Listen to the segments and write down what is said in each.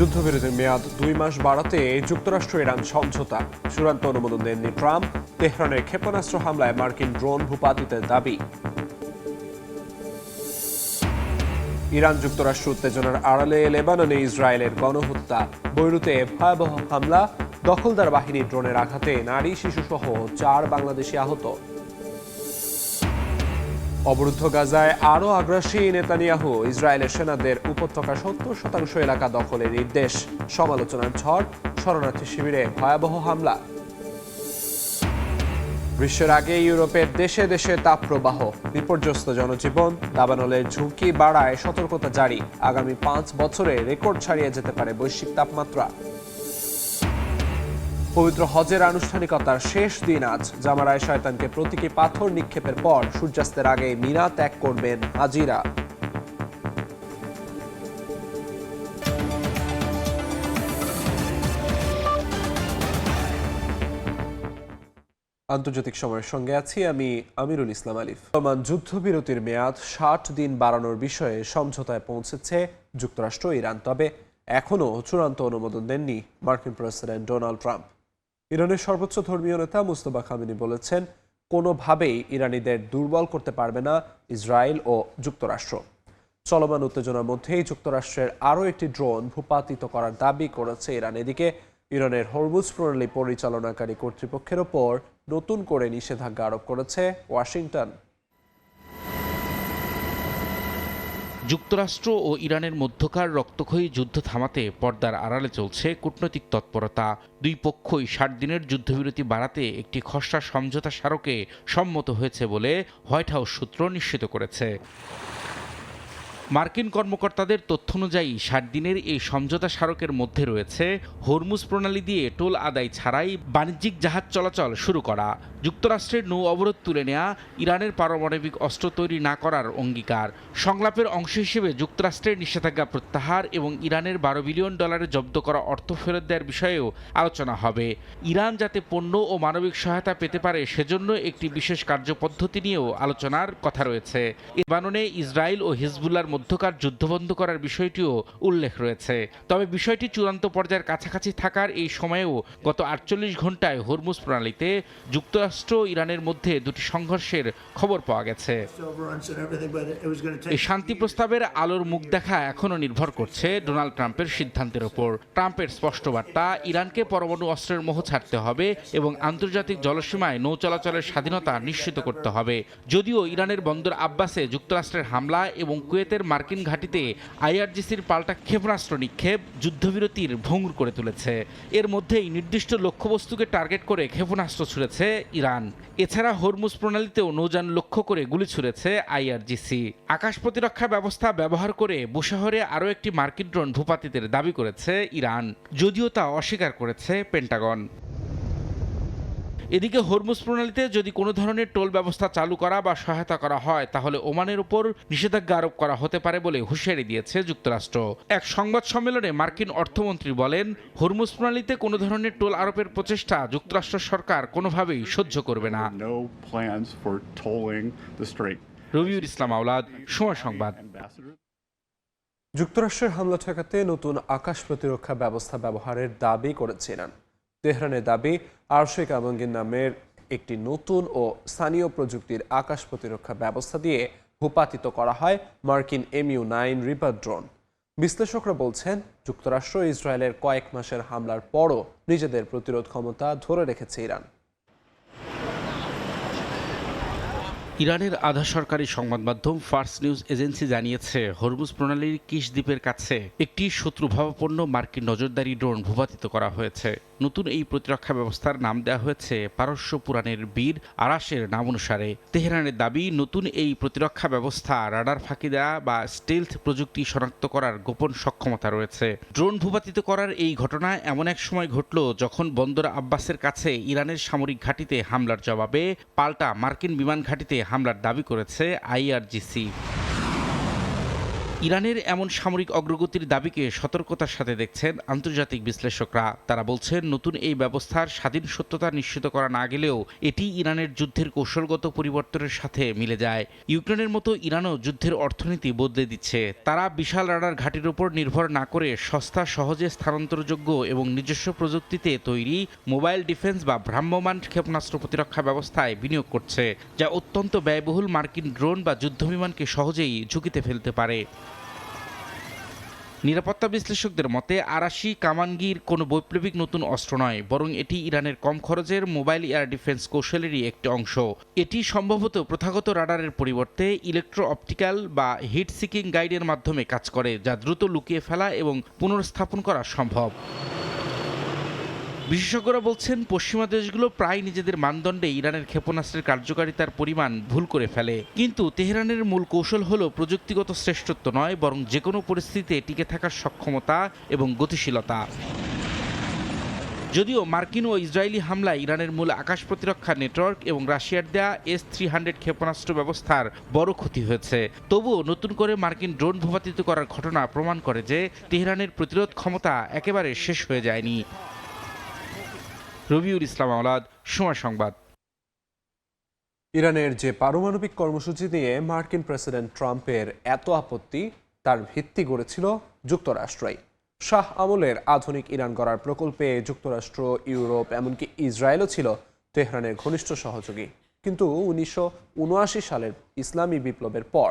যুদ্ধবিরতির মেয়াদ 2 মাস বাড়াতে যুক্তরাষ্ট্র ইরান সমঝোতা চূড়ান্ত অনুমোদন দেননি ট্রাম্প। তেহরানের ক্ষেপণাস্ত্র হামলায় মার্কিন ড্রোন ভূপাতিতের দাবি। ইরান যুক্তরাষ্ট্র উত্তেজনার আড়ালে লেবাননে ইসরায়েলের গণহত্যা, বৈরুতে ভয়াবহ হামলা, দখলদার বাহিনীর ড্রোনের আঘাতে নারী শিশুসহ 4 বাংলাদেশি আহত। অবরুদ্ধ গাজায় আরও আগ্রাসী নেতানিয়াহু, ইসরায়েলের সেনাদের উপত্যকার 70% এলাকা দখলের নির্দেশ। সমালোচনার ঝড়, শরণার্থী শিবিরে ভয়াবহ হামলা। গ্রীষ্মের আগে ইউরোপের দেশে দেশে তাপপ্রবাহ, বিপর্যস্ত জনজীবন, দাবানলের ঝুঁকি বাড়ায় সতর্কতা জারি। আগামী 5 বছরে রেকর্ড ছাড়িয়ে যেতে পারে বৈশ্বিক তাপমাত্রা। পবিত্র হজের আনুষ্ঠানিকতার শেষ দিন আজ। জামারায় শয়তানকে প্রতীকী পাথর নিক্ষেপের পর সূর্যাস্তের আগে মিনা ত্যাগ করবেন হাজিরা। আন্তর্জাতিক সময়ের সঙ্গে আছি আমি আমিরুল ইসলাম আলিফ। বর্তমান যুদ্ধবিরতির মেয়াদ 60 দিন বাড়ানোর বিষয়ে সমঝোতায় পৌঁছেছে যুক্তরাষ্ট্র ইরান, তবে এখনও চূড়ান্ত অনুমোদন দেননি মার্কিন প্রেসিডেন্ট ডোনাল্ড ট্রাম্প। ইরানের সর্বোচ্চ ধর্মীয় নেতা মুস্তফা খামেনি বলেছেন, কোনোভাবেই ইরানিদের দুর্বল করতে পারবে না ইসরায়েল ও যুক্তরাষ্ট্র। চলমান উত্তেজনার মধ্যেই যুক্তরাষ্ট্রের আরও একটি ড্রোন ভূপাতিত করার দাবি করেছে ইরান। এদিকে ইরানের হরমুজ প্রণালী পরিচালনাকারী কর্তৃপক্ষের ওপর নতুন করে নিষেধাজ্ঞা আরোপ করেছে ওয়াশিংটন। যুক্তরাষ্ট্র ও ইরানের মধ্যকার রক্তক্ষয়ী যুদ্ধ থামাতে পর্দার আড়ালে চলছে কূটনৈতিক তৎপরতা। দুই পক্ষই 60 দিনের যুদ্ধবিরতি বাড়াতে একটি খসড়া সমঝোতা স্মারকে সম্মত হয়েছে বলে হোয়াইট হাউস সূত্র নিশ্চিত করেছে। মার্কিন কর্মকর্তাদের তথ্য অনুযায়ী 60 দিনের এই সমঝোতা স্মারকের মধ্যে রয়েছে হরমুজ প্রণালী দিয়ে টোল আদায় ছাড়াই বাণিজ্যিক জাহাজ চলাচল শুরু করা, যুক্তরাষ্ট্রের নৌ অবরোধ তুলে নেওয়া, ইরানের পারমাণবিক অস্ত্র তৈরি না করার অঙ্গীকার। সংলাপের অংশ হিসেবে যুক্তরাষ্ট্রের নিষেধাজ্ঞা প্রত্যাহার এবং ইরানের $12 বিলিয়ন জব্দ করা অর্থ ফেরত দেওয়ার বিষয়েও আলোচনা হবে। ইরান যাতে পণ্য ও মানবিক সহায়তা পেতে পারে সেজন্য একটি বিশেষ কার্যপদ্ধতি নিয়েও আলোচনার কথা রয়েছে। লেবাননে ইসরায়েল ও হিজবুল্লাহর মধ্যকার যুদ্ধ বন্ধ করার বিষয়টিও উল্লেখ রয়েছে। তবে বিষয়টি চূড়ান্ত পর্যায়ের কাছাকাছি থাকার এই সময়েও গত 48 ঘন্টায় হরমুজ প্রণালীতে যুক্তরাষ্ট্র ও ইরানের মধ্যে দুটি সংঘর্ষের খবর পাওয়া গেছে। এই শান্তি প্রস্তাবের আলোর মুখ দেখা এখনও নির্ভর করছে ডোনাল্ড ট্রাম্পের সিদ্ধান্তের ওপর। ট্রাম্পের স্পষ্ট বার্তা, ইরানকে পরমাণু অস্ত্রের মোহ ছাড়তে হবে এবং আন্তর্জাতিক জলসীমায় নৌ চলাচলের স্বাধীনতা নিশ্চিত করতে হবে। যদিও ইরানের বন্দর আব্বাসে যুক্তরাষ্ট্রের হামলা এবং কুয়েতের মার্কিন ঘাঁটিতে আইআরজিসির পাল্টা ক্ষেপণাস্ত্র নিক্ষেপ যুদ্ধবিরতির ভঙ্গুর করে তুলেছে। এর মধ্যেই নির্দিষ্ট লক্ষ্যবস্তুকে টার্গেট করে ক্ষেপণাস্ত্র ছুড়েছে ইরান। এছাড়া হরমুজ প্রণালীতেও নৌযান লক্ষ্য করে গুলি ছুড়েছে আইআরজিসি। আকাশ প্রতিরক্ষা ব্যবস্থা ব্যবহার করে বুশাহরে আরও একটি মার্কিন ড্রোন ভূপাতিতের দাবি করেছে ইরান, যদিও তা অস্বীকার করেছে পেন্টাগন। এদিকে হরমুজ প্রণালীতে যদি কোনো ধরনের টোল ব্যবস্থা চালু করা বা সহায়তা করা হয় তাহলে ওমানের উপর নিষেধাজ্ঞা আরোপ করা হতে পারে বলে হুঁশিয়ারি দিয়েছে যুক্তরাষ্ট্র। এক সংবাদ সম্মেলনে মার্কিন অর্থমন্ত্রী বলেন, হরমুজ প্রণালীতে কোনো ধরনের টোল আরোপের প্রচেষ্টা যুক্তরাষ্ট্র সরকার কোনোভাবেই সহ্য করবে না। রবিউল ইসলাম আওলাদ, সময় সংবাদ। যুক্তরাষ্ট্রের হামলা ঠেকাতে নতুন আকাশ প্রতিরক্ষা ব্যবস্থা ব্যবহারের দাবি করেছে ইরান। তেহরানের দাবি, আরশেক আবঙ্গির নামের একটি নতুন ও স্থানীয় প্রযুক্তির আকাশ প্রতিরক্ষা ব্যবস্থা দিয়ে ভূপাতিত করা হয় মার্কিন MU-9 রিপার ড্রোন। বিশ্লেষকরা বলছেন, যুক্তরাষ্ট্র ইসরায়েলের কয়েক মাসের হামলার পরও নিজেদের প্রতিরোধ ক্ষমতা ধরে রেখেছে ইরান। ইরানের আধা সরকারি সংবাদ মাধ্যম ফার্স নিউজ এজেন্সি জানিয়েছে, হরমুজ প্রণালীর কিস দ্বীপের কাছে একটি শত্রুভাবাপন্ন মার্কিন নজরদারি ড্রোন ভূপাতিত করা হয়েছে। নতুন এই প্রতিরক্ষা ব্যবস্থার নাম দেওয়া হয়েছে পারস্য পুরাণের বীর আরাসের নাম অনুসারে। তেহরানের দাবি, নতুন এই প্রতিরক্ষা ব্যবস্থা রাডার ফাঁকি দেওয়া বা স্টেলথ প্রযুক্তি শনাক্ত করার গোপন সক্ষমতা রয়েছে। ড্রোন ভূপাতিত করার এই ঘটনা এমন এক সময় ঘটল যখন বন্দর আব্বাসের কাছে ইরানের সামরিক ঘাঁটিতে হামলার জবাবে পাল্টা মার্কিন বিমান ঘাঁটিতে হামলার দাবি করেছে আইআরজিসি। ইরানের এমন সামরিক অগ্রগতির দাবিকে সতর্কতার সাথে দেখছেন আন্তর্জাতিক বিশ্লেষকরা। তারা বলছেন, নতুন এই ব্যবস্থার স্বাধীন সত্যতা নিশ্চিত করা না গেলেও এটি ইরানের যুদ্ধের কৌশলগত পরিবর্তনের সাথে মিলে যায়। ইউক্রেনের মতো ইরানও যুদ্ধের অর্থনীতি বদলে দিচ্ছে। তারা বিশাল রাডার ঘাঁটির উপর নির্ভর না করে সস্তা, সহজে স্থানান্তরযোগ্য এবং নিজস্ব প্রযুক্তিতে তৈরি মোবাইল ডিফেন্স বা ভ্রাম্যমাণ ক্ষেপণাস্ত্র প্রতিরক্ষা ব্যবস্থায় বিনিয়োগ করছে, যা অত্যন্ত ব্যয়বহুল মার্কিন ড্রোন বা যুদ্ধবিমানকে সহজেই ঝুঁকিতে ফেলতে পারে। নিরাপত্তা বিশ্লেষকদের মতে আরাশি কামানগির কোনো বৈপ্লবিক নতুন অস্ত্র নয়, বরং এটি ইরানের কম খরচের মোবাইল এয়ার ডিফেন্স কৌশলেরই একটি অংশ। এটি সম্ভবত প্রথাগত রাডারের পরিবর্তে ইলেকট্রো অপটিক্যাল বা হিট সিকিং গাইডের মাধ্যমে কাজ করে, যা দ্রুত লুকিয়ে ফেলা এবং পুনর্স্থাপন করা সম্ভব। বিশেষজ্ঞরা বলছেন, পশ্চিমা দেশগুলো প্রায় নিজেদের মানদণ্ডে ইরানের ক্ষেপণাস্ত্রের কার্যকারিতার পরিমাণ ভুল করে ফেলে। কিন্তু তেহরানের মূল কৌশল হলো প্রযুক্তিগত শ্রেষ্ঠত্ব নয়, বরং যে কোনো পরিস্থিতিতে টিকে থাকার সক্ষমতা এবং গতিশীলতা। যদিও মার্কিন ও ইসরায়েলি হামলায় ইরানের মূল আকাশ প্রতিরক্ষা নেটওয়ার্ক এবং রাশিয়ার দেয়া S-300 ক্ষেপণাস্ত্র ব্যবস্থার বড় ক্ষতি হয়েছে, তবুও নতুন করে মার্কিন ড্রোন ভূপাতিত করার ঘটনা প্রমাণ করে যে তেহরানের প্রতিরোধ ক্ষমতা একেবারে শেষ হয়ে যায়নি। রবিউল ইসলাম আওলাদ, সময় সংবাদ। ইরানের যে পারমাণবিক কর্মসূচি নিয়ে মার্কিন প্রেসিডেন্ট ট্রাম্পের এত আপত্তি, তার ভিত্তি গড়েছিল যুক্তরাষ্ট্রই। শাহ আমলের আধুনিক ইরান গড়ার প্রকল্পে যুক্তরাষ্ট্র, ইউরোপ, এমনকি ইসরায়েলও ছিল তেহরানের ঘনিষ্ঠ সহযোগী। কিন্তু 1979 সালের ইসলামী বিপ্লবের পর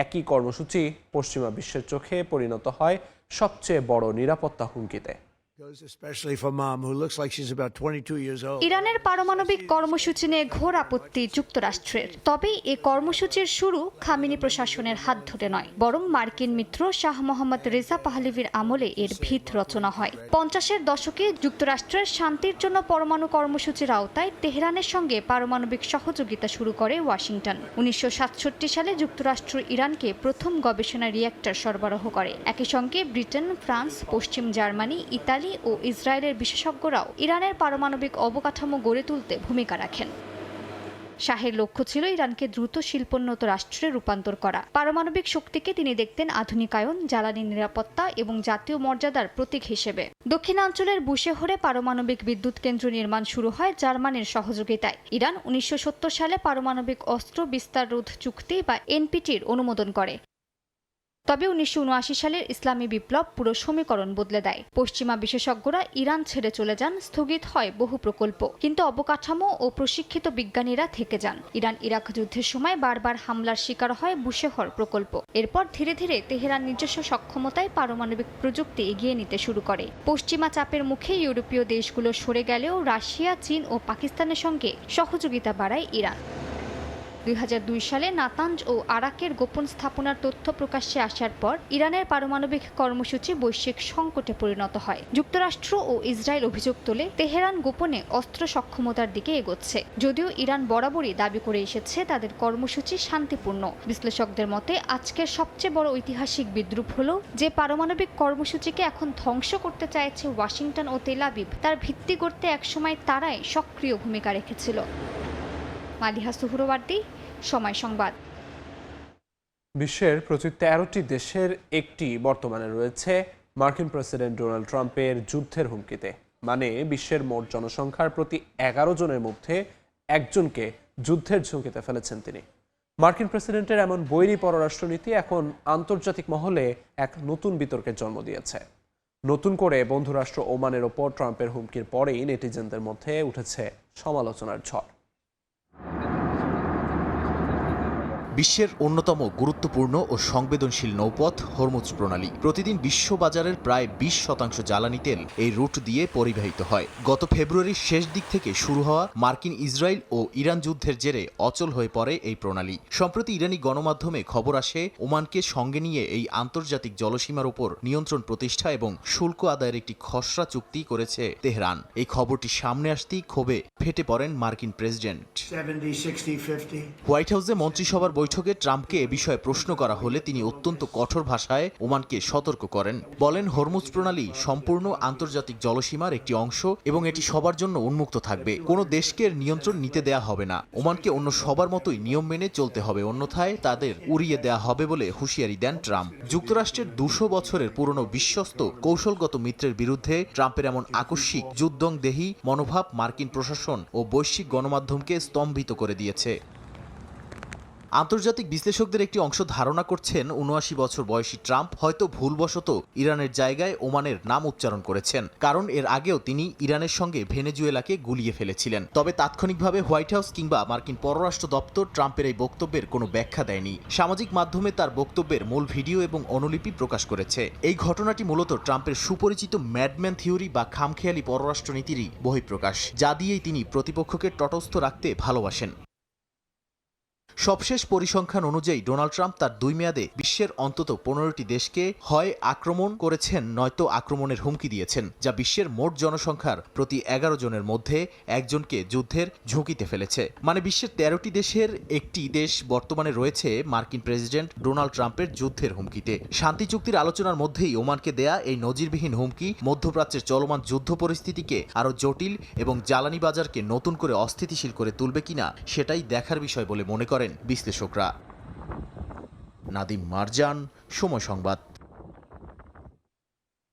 একই কর্মসূচি পশ্চিমা বিশ্বের চোখে পরিণত হয় সবচেয়ে বড় নিরাপত্তা হুমকিতে। ইরানের পারমাণবিক কর্মসূচি নিয়ে ঘোর আপত্তি যুক্তরাষ্ট্রের। তবে এ কর্মসূচির শুরু খামেনি প্রশাসনের হাত ধরে নয়, বরং মার্কিন মিত্র শাহ মোহাম্মদ রেজা পাহলেভির আমলে এর ভিত রচনা হয়। 50-এর দশকে যুক্তরাষ্ট্রের শান্তির জন্য পরমাণু কর্মসূচির আওতায় তেহরানের সঙ্গে পারমাণবিক সহযোগিতা শুরু করে ওয়াশিংটন। 1967 সালে যুক্তরাষ্ট্র ইরানকে প্রথম গবেষণা রিয়্যাক্টর সরবরাহ করে। একই সঙ্গে ব্রিটেন, ফ্রান্স, পশ্চিম জার্মানি, ইতালি ও ইসরায়েলের বিশেষজ্ঞরাও ইরানের পারমাণবিক অবকাঠামো গড়ে তুলতে ভূমিকা রাখেন। শাহের লক্ষ্য ছিল ইরানকে দ্রুত শিল্পোন্নত রাষ্ট্রে রূপান্তর করা। পারমাণবিক শক্তিকে তিনি দেখতেন আধুনিকায়ন, জ্বালানি নিরাপত্তা এবং জাতীয় মর্যাদার প্রতীক হিসেবে। দক্ষিণাঞ্চলের বুশেহরে পারমাণবিক বিদ্যুৎ কেন্দ্র নির্মাণ শুরু হয় জার্মানির সহযোগিতায়। ইরান 1970 সালে পারমাণবিক অস্ত্র বিস্তার রোধ চুক্তি বা NPTর অনুমোদন করে। তবে 1979 সালের ইসলামী বিপ্লব পুরো সমীকরণ বদলে দেয়। পশ্চিমা বিশেষজ্ঞরা ইরান ছেড়ে চলে যান, স্থগিত হয় বহু প্রকল্প, কিন্তু অবকাঠামো ও প্রশিক্ষিত বিজ্ঞানীরা থেকে যান। ইরান ইরাক যুদ্ধের সময় বারবার হামলার শিকার হয় বুশেহর প্রকল্প। এরপর ধীরে ধীরে তেহরান নিজস্ব সক্ষমতায় পারমাণবিক প্রযুক্তি এগিয়ে নিতে শুরু করে। পশ্চিমা চাপের মুখে ইউরোপীয় দেশগুলো সরে গেলেও রাশিয়া, চীন ও পাকিস্তানের সঙ্গে সহযোগিতা বাড়ায় ইরান। 2002 সালে নাতাঞ্জ ও আরাকের গোপন স্থাপনার তথ্য প্রকাশ্যে আসার পর ইরানের পারমাণবিক কর্মসূচি বৈশ্বিক সংকটে পরিণত হয়। যুক্তরাষ্ট্র ও ইসরায়েল অভিযোগ তোলে তেহরান গোপনে অস্ত্র সক্ষমতার দিকে এগোচ্ছে, যদিও ইরান বরাবরই দাবি করে এসেছে তাদের কর্মসূচি শান্তিপূর্ণ। বিশ্লেষকদের মতে আজকের সবচেয়ে বড় ঐতিহাসিক বিদ্রূপ হলো যে পারমাণবিক কর্মসূচিকে এখন ধ্বংস করতে চাইছে ওয়াশিংটন ও তেল আবিব, তার ভিত্তি গড়তে একসময় তারাই সক্রিয় ভূমিকা রেখেছিল। মালিহা সুহরওয়ার্দী, সময় সংবাদ। বিশ্বের প্রতি 13টি দেশের একটি বর্তমানে রয়েছে মার্কিন প্রেসিডেন্ট ডোনাল্ড ট্রাম্পের যুদ্ধের হুমকিতে। মানে বিশ্বের মোট জনসংখ্যার প্রতি 11 জনের মধ্যে একজনকে যুদ্ধের ঝুঁকিতে ফেলেছেন তিনি। মার্কিন প্রেসিডেন্টের এমন বৈরী পররাষ্ট্রনীতি এখন আন্তর্জাতিক মহলে এক নতুন বিতর্কের জন্ম দিয়েছে। নতুন করে বন্ধুরাষ্ট্র ওমানের ওপর ট্রাম্পের হুমকির পরেই নেটিজেনদের মধ্যে উঠেছে সমালোচনার ঝড়। বিশ্বের অন্যতম গুরুত্বপূর্ণ ও সংবেদনশীল নৌপথ হরমুজ প্রণালী। প্রতিদিন বিশ্ববাজারের প্রায় 20% জ্বালানি তেল এই রুট দিয়ে পরিবাহিত হয়। গত ফেব্রুয়ারির শেষ দিক থেকে শুরু হওয়া মার্কিন, ইসরায়েল ও ইরান যুদ্ধের জেরে অচল হয়ে পড়ে এই প্রণালী। সম্প্রতি ইরানি গণমাধ্যমে খবর আসে, ওমানকে সঙ্গে নিয়ে এই আন্তর্জাতিক জলসীমার উপর নিয়ন্ত্রণ প্রতিষ্ঠা এবং শুল্ক আদায়ের একটি খসড়া চুক্তি করেছে তেহরান। এই খবরটি সামনে আসতেই ক্ষোভে ফেটে পড়েন মার্কিন প্রেসিডেন্ট। হোয়াইট হাউসে মন্ত্রিসভার বৈঠকে ট্রাম্পকে এ বিষয়ে প্রশ্ন করা হলে তিনি অত্যন্ত কঠোর ভাষায় ওমানকে সতর্ক করেন। বলেন, হরমুজ প্রণালী সম্পূর্ণ আন্তর্জাতিক জলসীমার একটি অংশ এবং এটি সবার জন্য উন্মুক্ত থাকবে। কোনো দেশকে এর নিয়ন্ত্রণ নিতে দেয়া হবে না। ওমানকে অন্য সবার মতোই নিয়ম মেনে চলতে হবে, অন্যথায় তাদের উড়িয়ে দেয়া হবে বলে হুঁশিয়ারি দেন ট্রাম্প। যুক্তরাষ্ট্রের 200 বছরের পুরনো বিশ্বস্ত কৌশলগত মিত্রের বিরুদ্ধে ট্রাম্পের এমন আকস্মিক যুদ্ধংদেহী মনোভাব মার্কিন প্রশাসন ও বৈশ্বিক গণমাধ্যমকে স্তম্ভিত করে দিয়েছে। আন্তর্জাতিক বিশ্লেষকদের একটি অংশ ধারণা করছেন ৭৯ বছর বয়সী ট্রাম্প হয়তো ভুলবশত ইরানের জায়গায় ওমানের নাম উচ্চারণ করেছেন, কারণ এর আগেও তিনি ইরানের সঙ্গে ভেনেজুয়েলাকে গুলিয়ে ফেলেছিলেন। তবে তাৎক্ষণিকভাবে হোয়াইট হাউস কিংবা মার্কিন পররাষ্ট্র দপ্তর ট্রাম্পের এই বক্তব্যের কোনো ব্যাখ্যা দেয়নি। সামাজিক মাধ্যমে তার বক্তব্যের মূল ভিডিও এবং অনুলিপি প্রকাশ করেছে। এই ঘটনাটি মূলত ট্রাম্পের সুপরিচিত ম্যাডম্যান থিওরি বা খামখেয়ালি পররাষ্ট্রনীতিরই বহিঃপ্রকাশ, যা দিয়েই তিনি প্রতিপক্ষকে তটস্থ রাখতে ভালোবাসেন। সবশেষ পরিসংখ্যান অনুযায়ী ডোনাল্ড ট্রাম্প তার 2 মেয়াদে বিশ্বের অন্তত 15টি দেশকে হয় আক্রমণ করেছেন নয়তো আক্রমণের হুমকি দিয়েছেন, যা বিশ্বের মোট জনসংখ্যার প্রতি 11 জনের মধ্যে একজনকে যুদ্ধের ঝুঁকিতে ফেলেছে। মানে বিশ্বের 13টি দেশের একটি দেশ বর্তমানে রয়েছে মার্কিন প্রেসিডেন্ট ডোনাল্ড ট্রাম্পের যুদ্ধের হুমকিতে। শান্তি চুক্তির আলোচনার মধ্যেই ওমানকে দেয়া এই নজিরবিহীন হুমকি মধ্যপ্রাচ্যের চলমান যুদ্ধ পরিস্থিতিকে আরও জটিল এবং জ্বালানি বাজারকে নতুন করে অস্থিতিশীল করে তুলবে কিনা সেটাই দেখার বিষয় বলে মনে করেন বিশ্লেষকরা। নাদিম মারজান, সময় সংবাদ।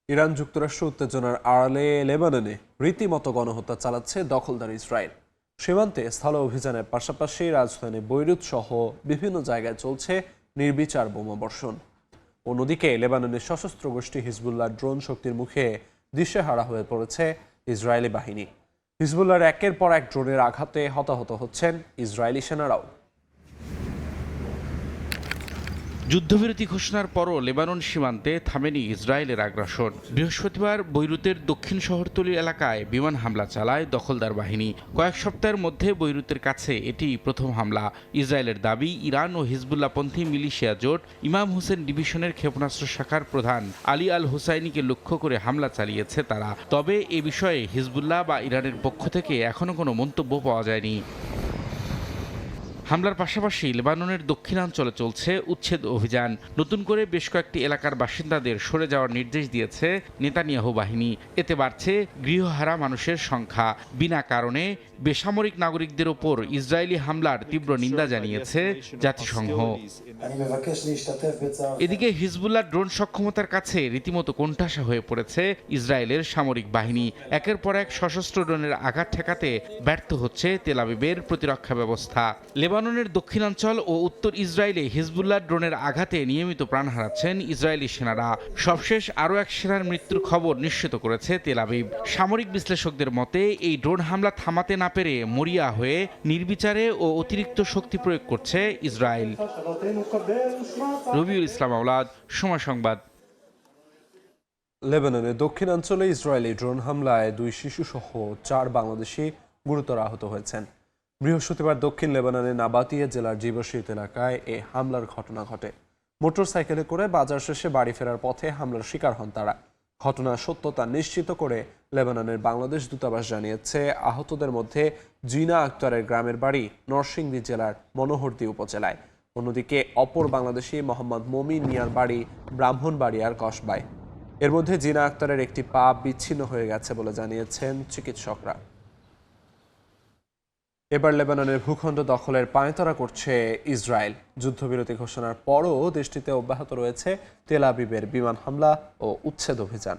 ইরান যুক্তরাষ্ট্র উত্তেজনার আড়ালে লেবাননে রীতিমতো গণহত্যা চালাচ্ছে দখলদার ইসরায়েল। সীমান্তে স্থল অভিযানের পাশাপাশি রাজধানী বৈরুত সহ বিভিন্ন জায়গায় চলছে নির্বিচার বোমাবর্ষণ। অন্যদিকে লেবাননের সশস্ত্র গোষ্ঠী হিজবুল্লাহ ড্রোন শক্তির মুখে দিশেহারা হয়ে পড়েছে ইসরায়েলি বাহিনী। হিজবুল্লাহর একের পর এক ড্রোনের আঘাতে হতাহত হচ্ছেন ইসরায়েলি সেনারাও। যুদ্ধবিরতি ঘোষণার পরও লেবানন সীমান্তে থামেনি ইসরায়েলের আগ্রাসন। বৃহস্পতিবার বৈরুতের দক্ষিণ শহরতলি এলাকায় বিমান হামলা চালায় দখলদার বাহিনী। কয়েক সপ্তাহের মধ্যে বৈরুতের কাছে এটি প্রথম হামলা। ইসরায়েলের দাবি, ইরান ও হিজবুল্লাহপন্থী মিলিশিয়া জোট ইমাম হোসেন ডিভিশনের ক্ষেপণাস্ত্র শাখার প্রধান আলী আল হুসাইনিকে লক্ষ্য করে হামলা চালিয়েছে তারা। তবে এ বিষয়ে হিজবুল্লাহ বা ইরানের পক্ষ থেকে এখনও কোনো মন্তব্য পাওয়া যায়নি। হামলার পাশাপাশি লেবাননের দক্ষিণাঞ্চলে চলছে উচ্ছেদ অভিযান। নতুন করে বেশ কয়েকটি এলাকার বাসিন্দাদের সরে যাওয়ার নির্দেশ দিয়েছে নেতানিয়াহু বাহিনী। এতে বাড়ছে গৃহহারা মানুষের সংখ্যা। বিনা কারণে বেসামরিক নাগরিকদের ওপর ইসরায়েলি হামলার তীব্র নিন্দা জানিয়েছে জাতিসংঘ। এদিকে হিজবুল্লাহ ড্রোন সক্ষমতার কাছে রীতিমতো কোণঠাসা হয়ে পড়েছে ইসরায়েলের সামরিক বাহিনী। একের পর এক সশস্ত্র ড্রোনের আঘাত ঠেকাতে ব্যর্থ হচ্ছে তেল আবিবের প্রতিরক্ষা ব্যবস্থা। লেবাননের দক্ষিণাঞ্চল ও উত্তর ইসরায়েলে হিজবুল্লাহ ড্রোনের আঘাতে নিয়মিত প্রাণ হারাচ্ছেন ইসরায়েলি সেনারা। সবশেষ আরও এক সেনার মৃত্যুর খবর নিশ্চিত করেছে তেল আবিব। সামরিক বিশ্লেষকদের মতে এই ড্রোন হামলা থামাতে না পেরে মরিয়া হয়ে নির্বিচারে ও অতিরিক্ত শক্তি প্রয়োগ করছে ইসরায়েল। রবিউল ইসলাম আওলাদ, সময় সংবাদ। লেবাননের দক্ষিণাঞ্চলে ইসরায়েলি ড্রোন হামলায় 2 শিশু সহ 4 বাংলাদেশি গুরুতর আহত হয়েছেন। বৃহস্পতিবার দক্ষিণ লেবাননের নাবাতিয়া জেলার জীবশীত এলাকায় এ হামলার ঘটনা ঘটে। মোটরসাইকেলে করে বাজার শেষে বাড়ি ফেরার পথে হামলার শিকার হন তারা। ঘটনার সত্যতা নিশ্চিত করে লেবাননের বাংলাদেশ দূতাবাস জানিয়েছে, আহতদের মধ্যে জিনা আক্তারের গ্রামের বাড়ি নরসিংদী জেলার মনোহরদী উপজেলায়। অন্যদিকে অপর বাংলাদেশি মোহাম্মদ মমিন মিয়ার বাড়ি ব্রাহ্মণবাড়িয়ার কসবায়। এর মধ্যে জিনা আক্তারের একটি পা বিচ্ছিন্ন হয়ে গেছে বলে জানিয়েছেন চিকিৎসকরা। এবার লেবাননের ভূখণ্ড দখলের পায়তারা করছে ইসরায়েল। যুদ্ধবিরতি ঘোষণার পরও দেশটিতে অব্যাহত রয়েছে তেল আবিবের বিমান হামলা ও উচ্ছেদ অভিযান।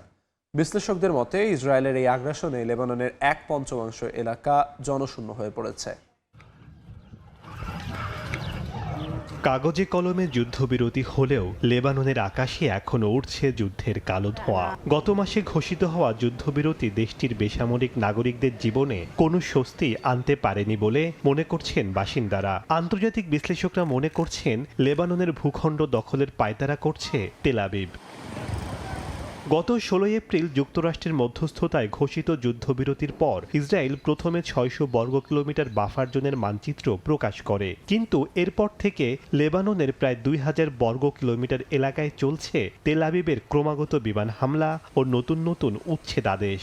বিশ্লেষকদের মতে ইসরায়েলের এই আগ্রাসনে লেবাননের 1/5 এলাকা জনশূন্য হয়ে পড়েছে। কাগজে কলমে যুদ্ধবিরতি হলেও লেবাননের আকাশে এখনো উঠছে যুদ্ধের কালো ধোঁয়া। গত মাসে ঘোষিত হওয়া যুদ্ধবিরতি দেশটির বেসামরিক নাগরিকদের জীবনে কোনো স্বস্তি আনতে পারেনি বলে মনে করছেন বাসিন্দারা। আন্তর্জাতিক বিশ্লেষকরা মনে করছেন লেবাননের ভূখণ্ড দখলের পায়তারা করছে তেল আবিব। গত 16 এপ্রিল যুক্তরাষ্ট্রের মধ্যস্থতায় ঘোষিত যুদ্ধবিরতির পর ইসরায়েল প্রথমে 600 বর্গ কিলোমিটার বাফার জোনের মানচিত্র প্রকাশ করে, কিন্তু এরপর থেকে লেবাননের প্রায় 2000 বর্গ কিলোমিটার এলাকায় চলছে তেল আবিবের ক্রমাগত বিমান হামলা ও নতুন নতুন উচ্ছেদ আদেশ।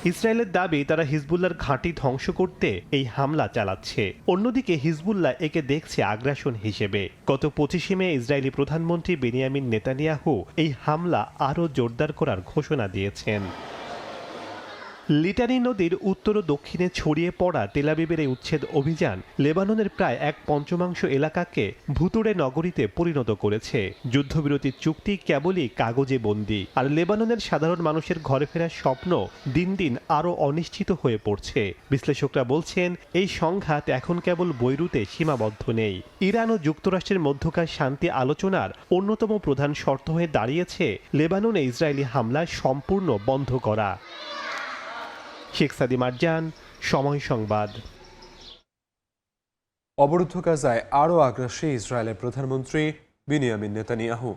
ইসরায়েলের দাবি তারা হিজবুল্লাহর ঘাঁটি ধ্বংস করতে এই হামলা চালাচ্ছে। অন্যদিকে হিজবুল্লাহ একে দেখছে আগ্রাসন হিসেবে। গত 25 মে ইসরায়েলি প্রধানমন্ত্রী বেনিয়ামিন নেতানিয়াহু এই হামলা আরও জোরদার করার ঘোষণা দিয়েছেন। লিটানি নদীর উত্তর ও দক্ষিণে ছড়িয়ে পড়া তেল আবিবের এই উচ্ছেদ অভিযান লেবাননের প্রায় 1/5 এলাকাকে ভুতুড়ে নগরীতে পরিণত করেছে। যুদ্ধবিরতির চুক্তি কেবলই কাগজে বন্দী, আর লেবাননের সাধারণ মানুষের ঘরে ফেরার স্বপ্ন দিন দিন আরও অনিশ্চিত হয়ে পড়ছে। বিশ্লেষকরা বলছেন এই সংঘাত এখন কেবল বৈরুতে সীমাবদ্ধ নেই। ইরান ও যুক্তরাষ্ট্রের মধ্যকার শান্তি আলোচনার অন্যতম প্রধান শর্ত হয়ে দাঁড়িয়েছে লেবাননে ইসরায়েলি হামলা সম্পূর্ণ বন্ধ করা। শেখ সাদি মারজান, সময় সংবাদ। অবরুদ্ধ গাজায় আরও আগ্রাসী ইসরায়েলের প্রধানমন্ত্রী বিনিয়ামিন নেতানিয়াহু।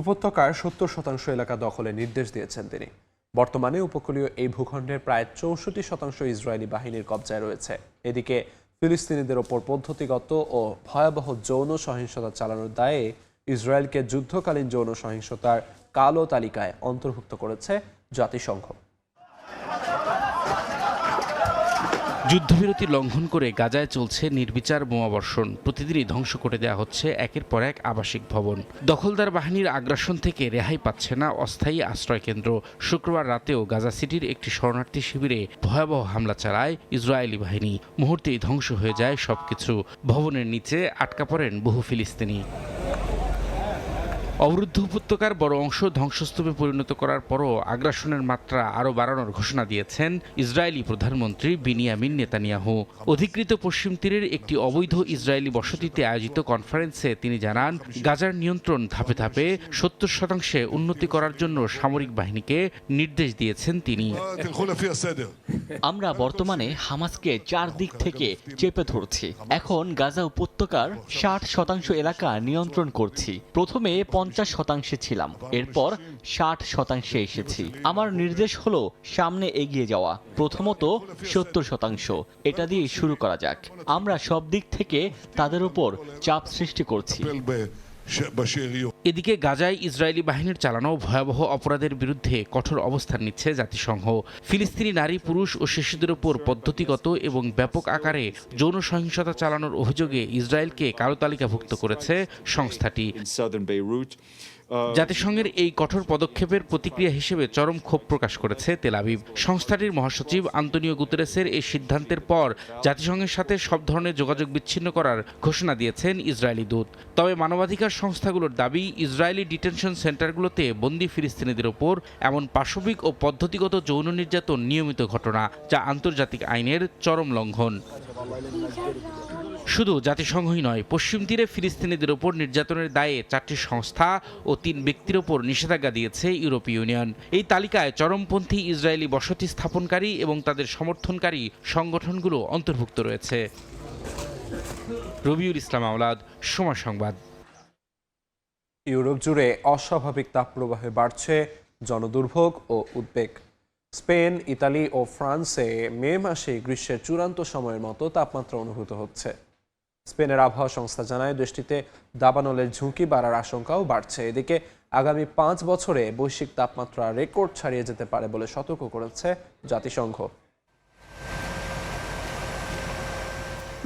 উপত্যকার 70% এলাকা দখলের নির্দেশ দিয়েছেন তিনি। বর্তমানে উপকূলীয় এই ভূখণ্ডের প্রায় 64% ইসরায়েলি বাহিনীর কবজায় রয়েছে। এদিকে ফিলিস্তিনিদের ওপর পদ্ধতিগত ও ভয়াবহ যৌন সহিংসতা চালানোর দায়ে ইসরায়েলকে যুদ্ধকালীন যৌন সহিংসতার কালো তালিকায় অন্তর্ভুক্ত করেছে জাতিসংঘ। যুদ্ধবিরতি লঙ্ঘন করে গাজায় চলছে নির্বিচার বোমাবর্ষণ। প্রতিদিনই ধ্বংস করে দেওয়া হচ্ছে একের পর এক আবাসিক ভবন। দখলদার বাহিনীর আগ্রাসন থেকে রেহাই পাচ্ছে না অস্থায়ী আশ্রয়কেন্দ্র। শুক্রবার রাতেও গাজা সিটির একটি শরণার্থী শিবিরে ভয়াবহ হামলা চালায় ইসরায়েলি বাহিনী। মুহূর্তেই ধ্বংস হয়ে যায় সবকিছু। ভবনের নিচে আটকা পড়েন বহু ফিলিস্তিনি। অবরুদ্ধ উপত্যকার বড় অংশ ধ্বংসস্তূপে পরিণত করার পরও আগ্রাসনের মাত্রা আরও বাড়ানোর ঘোষণা দিয়েছেন ইসরায়েলি প্রধানমন্ত্রী বিনিয়ামিন নেতানিয়াহু। অধিকৃত পশ্চিম তীরের একটি অবৈধ ইসরায়েলি বসতিতে আয়োজিত কনফারেন্সে তিনি জানান, গাজার নিয়ন্ত্রণ ধাপে ধাপে 70% উন্নতি করার জন্য সামরিক বাহিনীকে নির্দেশ দিয়েছেন তিনি। আমরা বর্তমানে হামাসকে 4 দিক থেকে চেপে ধরছি। এখন গাজা উপত্যকার 60% এলাকা নিয়ন্ত্রণ করছি। প্রথমে 50% ছিলাম, এরপর 60% এসেছি। আমার নির্দেশ হলো সামনে এগিয়ে যাওয়া। প্রথমত 70%, এটা দিয়ে শুরু করা যাক। আমরা সব দিক থেকে তাদের উপর চাপ সৃষ্টি করছি। এদিকে গাজায় ইসরায়েলি বাহিনীর চালানো ভয়াবহ অপরাধের বিরুদ্ধে কঠোর অবস্থান নিচ্ছে জাতিসংঘ। ফিলিস্তিনি নারী, পুরুষ ও শিশুদের উপর পদ্ধতিগত এবং ব্যাপক আকারে যৌন সহিংসতা চালানোর অভিযোগে ইসরায়েলকে কালো তালিকাভুক্ত করেছে সংস্থাটি। জাতিসংঘের এই কঠোর পদক্ষেপের প্রতিক্রিয়া হিসেবে চরম ক্ষোভ প্রকাশ করেছে তেল আবিব। সংস্থাটির মহাসচিব আন্তোনিও গুতেরেসের এই সিদ্ধান্তের পর জাতিসংঘের সাথে সব ধরনের যোগাযোগ বিচ্ছিন্ন করার ঘোষণা দিয়েছেন ইসরায়েলি দূত। তবে মানবাধিকার সংস্থাগুলোর দাবি, ইসরায়েলি ডিটেনশন সেন্টারগুলোতে বন্দী ফিলিস্তিনিদের ওপর এমন পাশবিক ও পদ্ধতিগত যৌন নির্যাতন নিয়মিত ঘটনা, যা আন্তর্জাতিক আইনের চরম লঙ্ঘন। শুধু জাতিসংঘই নয়, পশ্চিম তীরে ফিলিস্তিনিদের ওপর নির্যাতনের দায়ে 4টি সংস্থা ও 3 ব্যক্তির ওপর নিষেধাজ্ঞা দিয়েছে ইউরোপীয় ইউনিয়ন। এই তালিকায় চরমপন্থী ইসরায়েলি বসতি স্থাপনকারী এবং তাদের সমর্থনকারী সংগঠনগুলো অন্তর্ভুক্ত রয়েছে। রবিউল ইসলাম আওলাদ, সময় সংবাদ। ইউরোপ জুড়ে অস্বাভাবিক তাপপ্রবাহে বাড়ছে জনদুর্ভোগ ও উদ্বেগ। স্পেন, ইতালি ও ফ্রান্সে মে মাসে গ্রীষ্মের চূড়ান্ত সময়ের মতো তাপমাত্রা অনুভূত হচ্ছে। স্পেনের আবহাওয়া সংস্থা জানায়, দেশটিতে দাবানলের ঝুঁকি বাড়ার আশঙ্কাও বাড়ছে। এদিকে আগামী 5 বছরে বৈশ্বিক তাপমাত্রা রেকর্ড ছাড়িয়ে যেতে পারে বলে সতর্ক করেছে জাতিসংঘ।